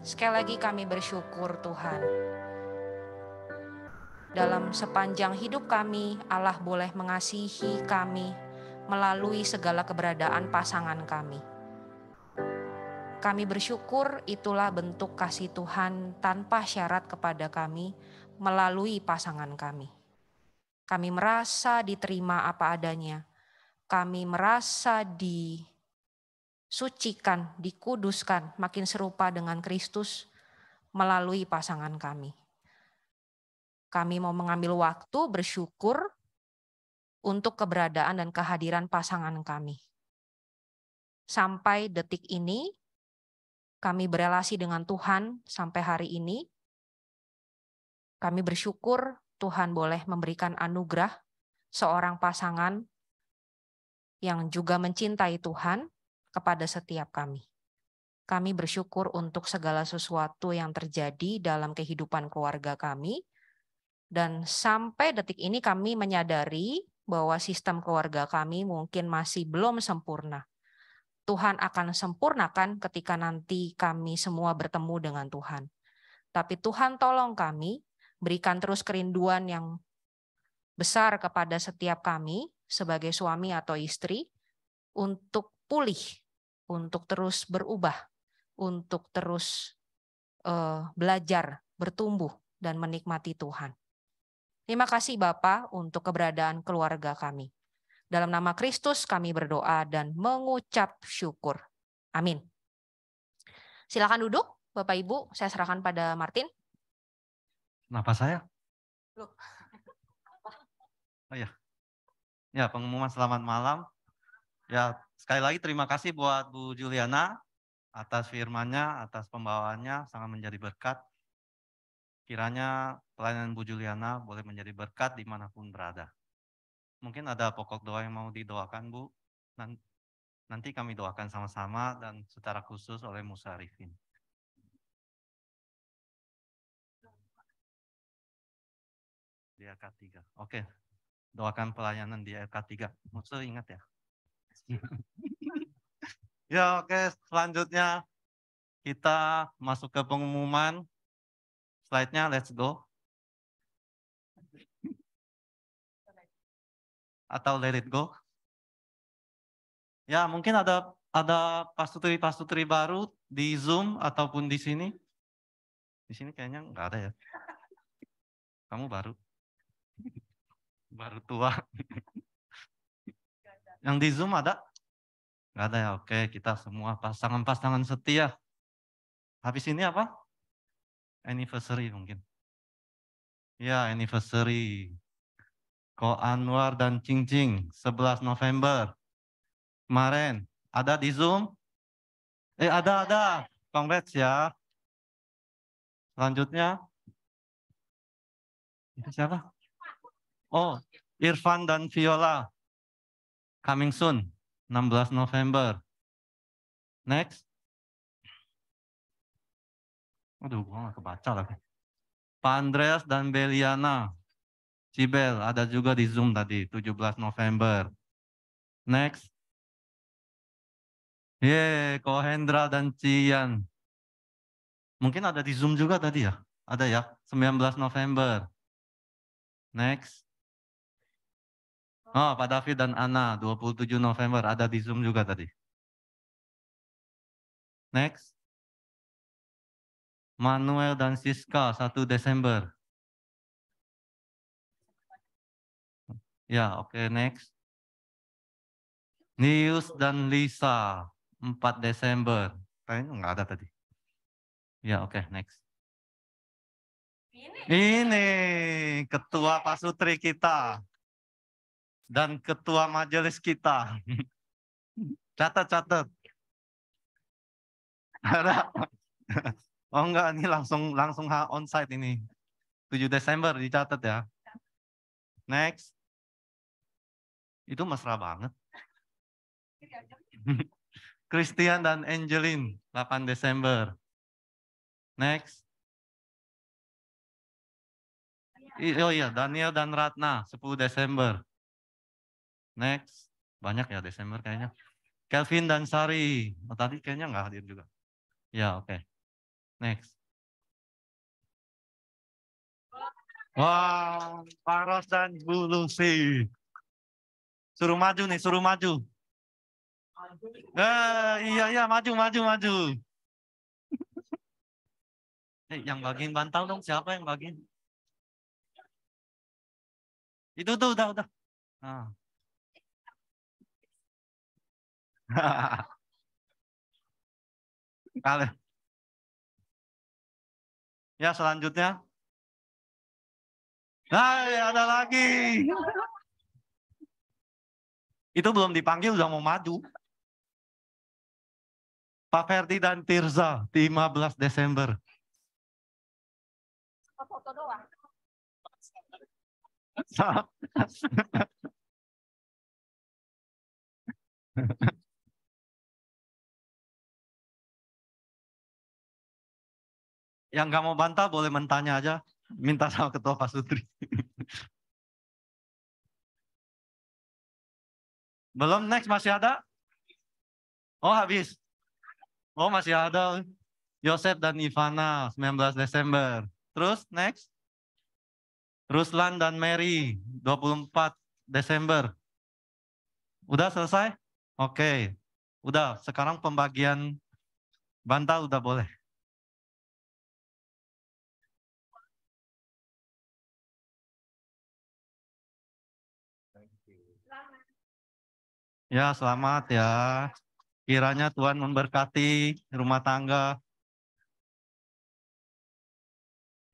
Sekali lagi kami bersyukur Tuhan. Dalam sepanjang hidup kami, Allah boleh mengasihi kami melalui segala keberadaan pasangan kami. Kami bersyukur itulah bentuk kasih Tuhan tanpa syarat kepada kami melalui pasangan kami. Kami merasa diterima apa adanya. Kami merasa disucikan, dikuduskan, makin serupa dengan Kristus melalui pasangan kami. Kami mau mengambil waktu bersyukur untuk keberadaan dan kehadiran pasangan kami. Sampai detik ini, kami berelasi dengan Tuhan sampai hari ini. Kami bersyukur Tuhan boleh memberikan anugerah seorang pasangan yang juga mencintai Tuhan kepada setiap kami. Kami bersyukur untuk segala sesuatu yang terjadi dalam kehidupan keluarga kami. Dan sampai detik ini kami menyadari bahwa sistem keluarga kami mungkin masih belum sempurna. Tuhan akan sempurnakan ketika nanti kami semua bertemu dengan Tuhan. Tapi Tuhan tolong kami, berikan terus kerinduan yang besar kepada setiap kami sebagai suami atau istri untuk pulih, untuk terus berubah, untuk terus belajar, bertumbuh, dan menikmati Tuhan. Terima kasih Bapa untuk keberadaan keluarga kami. Dalam nama Kristus kami berdoa dan mengucap syukur. Amin. Silakan duduk, Bapak Ibu. Saya serahkan pada Martin. Kenapa saya? Loh. Oh ya. Ya, pengumuman selamat malam. Ya, sekali lagi terima kasih buat Bu Juliana atas firman-Nya, atas pembawaannya, sangat menjadi berkat. Kiranya pelayanan Bu Juliana boleh menjadi berkat dimanapun berada. Mungkin ada pokok doa yang mau didoakan, Bu. Nanti kami doakan sama-sama dan secara khusus oleh Musarifin. Di LK3. Oke. Doakan pelayanan di LK3. Maksudnya ingat ya. Ya, oke. Selanjutnya kita masuk ke pengumuman. Slide-nya, let's go. Atau let it go. Ya, mungkin ada pastutri-pastutri baru di Zoom ataupun di sini. Di sini kayaknya nggak ada ya. Kamu baru. Baru tua. Yang di Zoom ada? Nggak ada ya, oke. Kita semua pasangan-pasangan setia. Habis ini apa? Anniversary mungkin. Ya, anniversary. Ko Anwar dan Cing Cing, 11 November. Kemarin, ada di Zoom? Ada. Congrats ya. Selanjutnya. Itu siapa? Oh, Irfan dan Viola. Coming soon, 16 November. Next. Aduh, gua nggak kebaca lagi. Pak Andreas dan Beliana. Cibel, ada juga di Zoom tadi, 17 November. Next. Ko Hendra dan Cian. Mungkin ada di Zoom juga tadi ya? Ada ya, 19 November. Next. Oh, Pak David dan Ana, 27 November, ada di Zoom juga tadi. Next. Manuel dan Siska, 1 Desember. Ya, oke, next. Nius dan Lisa, 4 Desember. Kayaknya nggak ada tadi. Ya, oke, next. Ini ketua pasutri kita. Dan ketua majelis kita. Catat. Ada. Oh enggak, ini langsung onsite ini. 7 Desember dicatat ya. Next. Itu mesra banget. Christian dan Angelin, 8 Desember. Next. Oh iya, Daniel dan Ratna, 10 Desember. Next. Banyak ya Desember kayaknya. Kelvin dan Sari. Oh, tadi kayaknya nggak hadir juga. Ya, oke. Next. Wow, Paros dan Bu Lucy. Suruh maju nih, suruh maju. Iya, maju. Yang bagiin bantal dong, siapa yang bagiin? Itu tuh udah. Nah. Kalian. Ya selanjutnya. Nah, ada lagi. Itu belum dipanggil udah mau maju. Pak Ferdi dan Tirza, 15 Desember. Foto doang. Yang nggak mau bantah boleh mentanya aja. Minta sama Ketua Pasutri. Belum, next masih ada? Oh habis. Oh masih ada. Yosef dan Ivana, 19 Desember. Terus next? Ruslan dan Mary, 24 Desember. Udah selesai? Oke. Udah, sekarang pembagian bantal udah boleh. Ya, selamat ya. Kiranya Tuhan memberkati rumah tangga.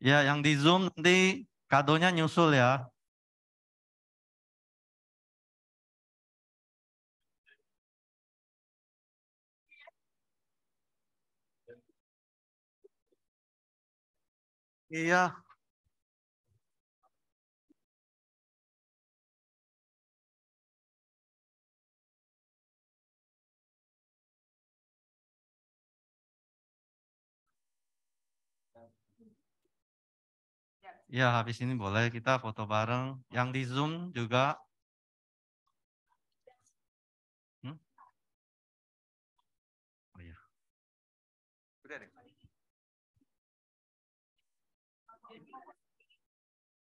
Ya, yang di Zoom nanti kadonya nyusul ya. Iya. Ya, habis ini boleh kita foto bareng. Yang di Zoom juga. Oh iya. Udah deh.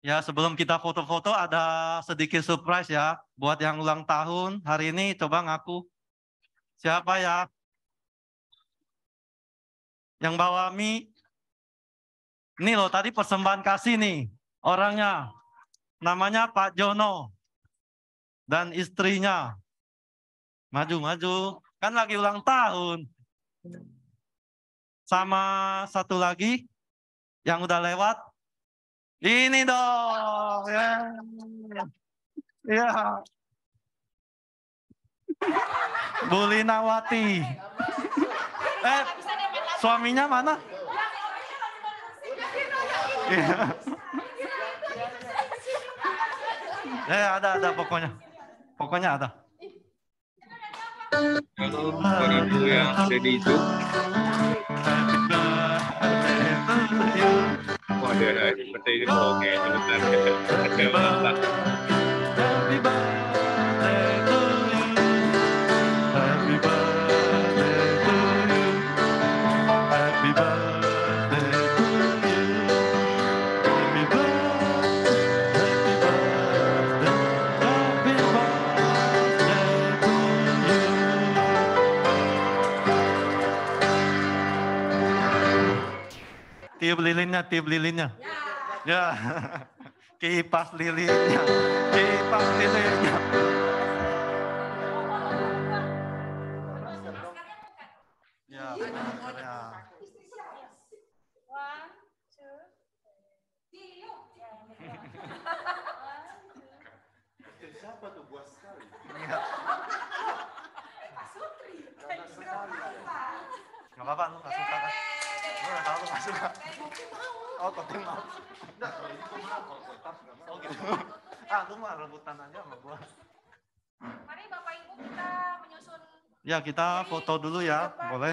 Ya, sebelum kita foto-foto ada sedikit surprise ya. Buat yang ulang tahun hari ini coba ngaku. Siapa ya? Yang bawa mie. Ini loh tadi persembahan kasih nih. Orangnya. Namanya Pak Jono. Dan istrinya. Maju-maju. Kan lagi ulang tahun. Sama satu lagi. Yang udah lewat. Ini dong. Ya. Ya. Bu Linawati. Suaminya mana? Ada pokoknya. Pokoknya ada. Halo, Bapak Ibu yang ada di Zoom. Oh, ada seperti itu. Oke, sebentar. Ada ulang tiup lilinnya. Ya. Kipas lilinnya. Kipas lilinnya. Ya, ya. Siapa tuh buas sekali? Gak apa-apa, lu gak suka kan? Lu gak tau lu gak suka. Oh, kotim mau. Enggak, kalau itu mah kalau kotak gak mau. Oh gitu. Lu mah rebutan aja sama gua. Mari Bapak Ibu kita menyusun. Ya, kita foto dulu ya, boleh.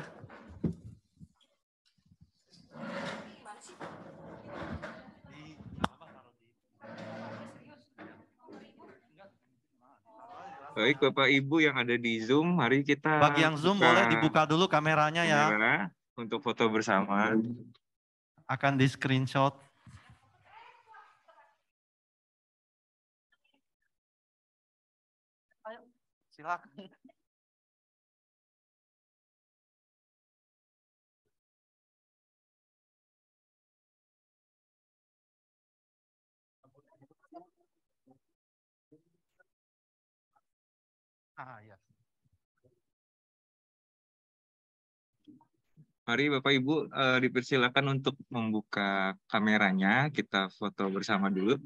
Baik, Bapak Ibu yang ada di Zoom, mari kita bagi yang Zoom boleh dibuka dulu kameranya ya. Kamera untuk foto bersama. Akan di screenshot. Ayo, silakan. Ya. Mari Bapak Ibu dipersilakan untuk membuka kameranya, kita foto bersama dulu.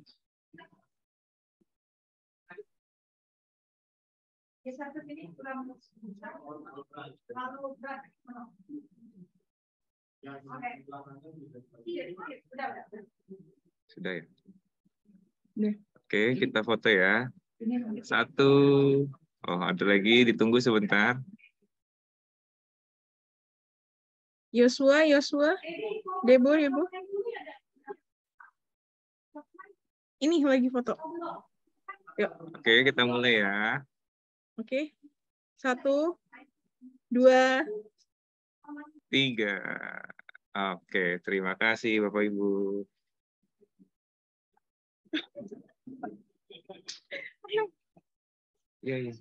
Sudah ya? Oke, kita foto ya. 1, oh ada lagi, ditunggu sebentar. Yosua, Debo. Ini lagi foto. Yuk. Oke, kita mulai ya. Oke. 1, 2, 3. Oke, terima kasih Bapak Ibu. Ya, ya.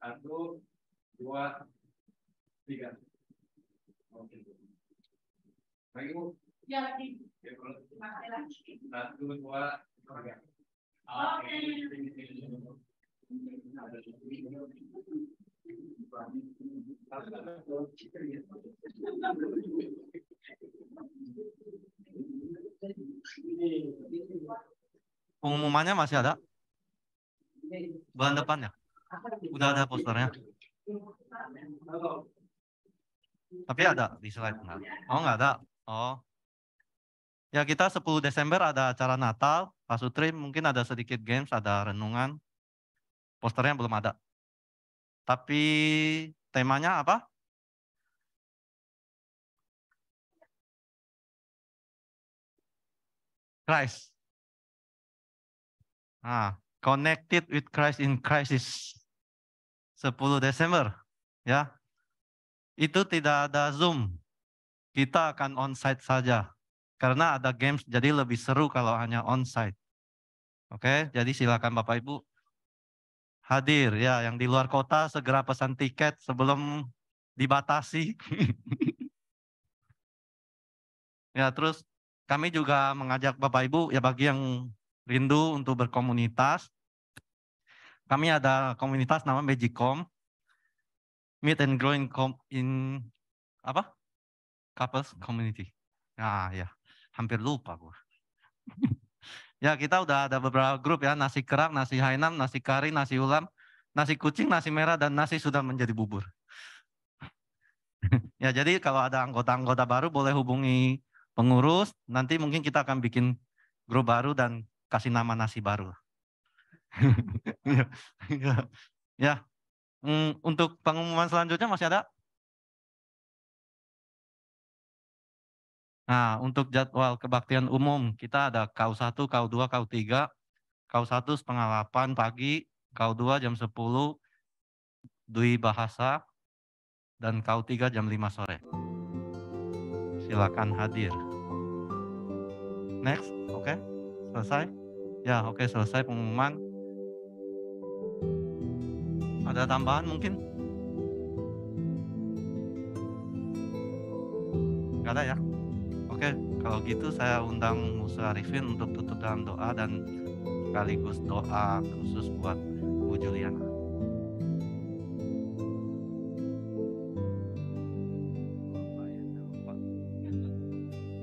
Satu, dua, tiga. Oke. Lagi Bu? Ya lagi. Satu, dua, tiga. Oke. Pengumumannya masih ada? Bulan depan ya? Udah ada posternya? Tapi ada di slide nggak? Oh nggak ada? Oh. Ya kita 10 Desember ada acara Natal, Pak Sutri mungkin ada sedikit games, ada renungan. Posternya belum ada. Tapi temanya apa? Christ. Connected with Christ in Crisis. 10 Desember. Ya. Itu tidak ada Zoom. Kita akan onsite saja. Karena ada games jadi lebih seru kalau hanya onsite. Oke, jadi silakan Bapak Ibu hadir ya, yang di luar kota segera pesan tiket sebelum dibatasi. Ya, terus kami juga mengajak Bapak Ibu ya bagi yang rindu untuk berkomunitas. Kami ada komunitas nama Magicom. Meet and Growing in apa? Couples Community. Nah, ya, hampir lupa gua. Ya, kita udah ada beberapa grup ya, nasi kerak, nasi hainam, nasi kari, nasi ulam, nasi kucing, nasi merah, dan nasi sudah menjadi bubur. Ya, jadi kalau ada anggota-anggota baru boleh hubungi pengurus, nanti mungkin kita akan bikin grup baru dan kasih nama nasi baru. Ya. Untuk pengumuman selanjutnya masih ada? Nah, untuk jadwal kebaktian umum, kita ada KU1, KU2, KU3, KU1 setengah 8 pagi, KU2 jam 10, Dwi Bahasa, dan KU3 jam 5 sore. Silakan hadir. Next, oke, selesai? Ya, oke, selesai pengumuman. Ada tambahan mungkin? Nggak ada ya? Oke, kalau gitu saya undang Musa Arifin untuk tutup dalam doa dan sekaligus doa khusus buat Bu Juliana.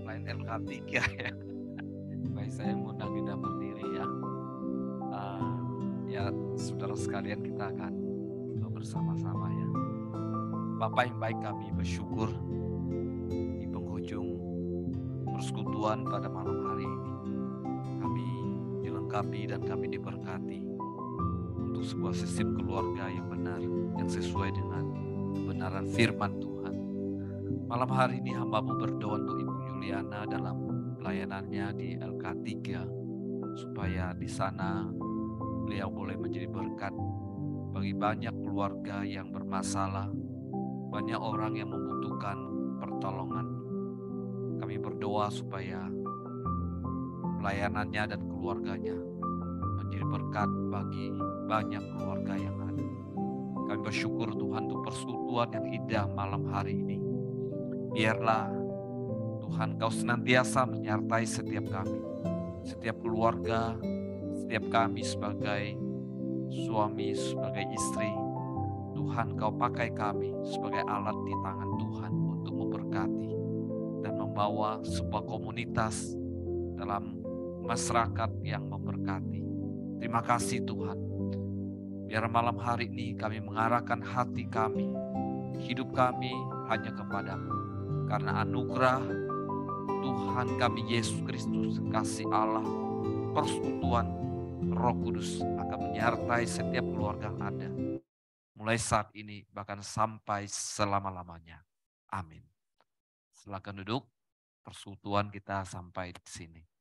Lain LK3 ya. Baik, saya mengundang Dinda berdiri ya. Ya, saudara sekalian, kita akan bersama-sama ya. Bapak yang baik, kami bersyukur di penghujung persekutuan pada malam hari ini. Kami dilengkapi dan kami diberkati untuk sebuah sistem keluarga yang benar, yang sesuai dengan kebenaran firman Tuhan. Malam hari ini hamba-Mu berdoa untuk Ibu Juliana dalam pelayanannya di LK3, supaya di sana beliau boleh menjadi berkat bagi banyak keluarga yang bermasalah, banyak orang yang membutuhkan pertolongan. Kami berdoa supaya pelayanannya dan keluarganya menjadi berkat bagi banyak keluarga yang ada. Kami bersyukur Tuhan untuk persekutuan yang indah malam hari ini. Biarlah Tuhan Kau senantiasa menyertai setiap kami, setiap keluarga, setiap kami sebagai suami, sebagai istri. Tuhan Kau pakai kami sebagai alat di tangan Tuhan untuk memberkati dan membawa sebuah komunitas dalam masyarakat yang memberkati. Terima kasih Tuhan. Biar malam hari ini kami mengarahkan hati kami, hidup kami hanya kepadamu. Karena anugerah Tuhan kami Yesus Kristus, kasih Allah, persekutuan Roh Kudus akan menyertai setiap keluarga yang ada. Mulai saat ini bahkan sampai selama-lamanya. Amin. Silakan duduk, persekutuan kita sampai di sini.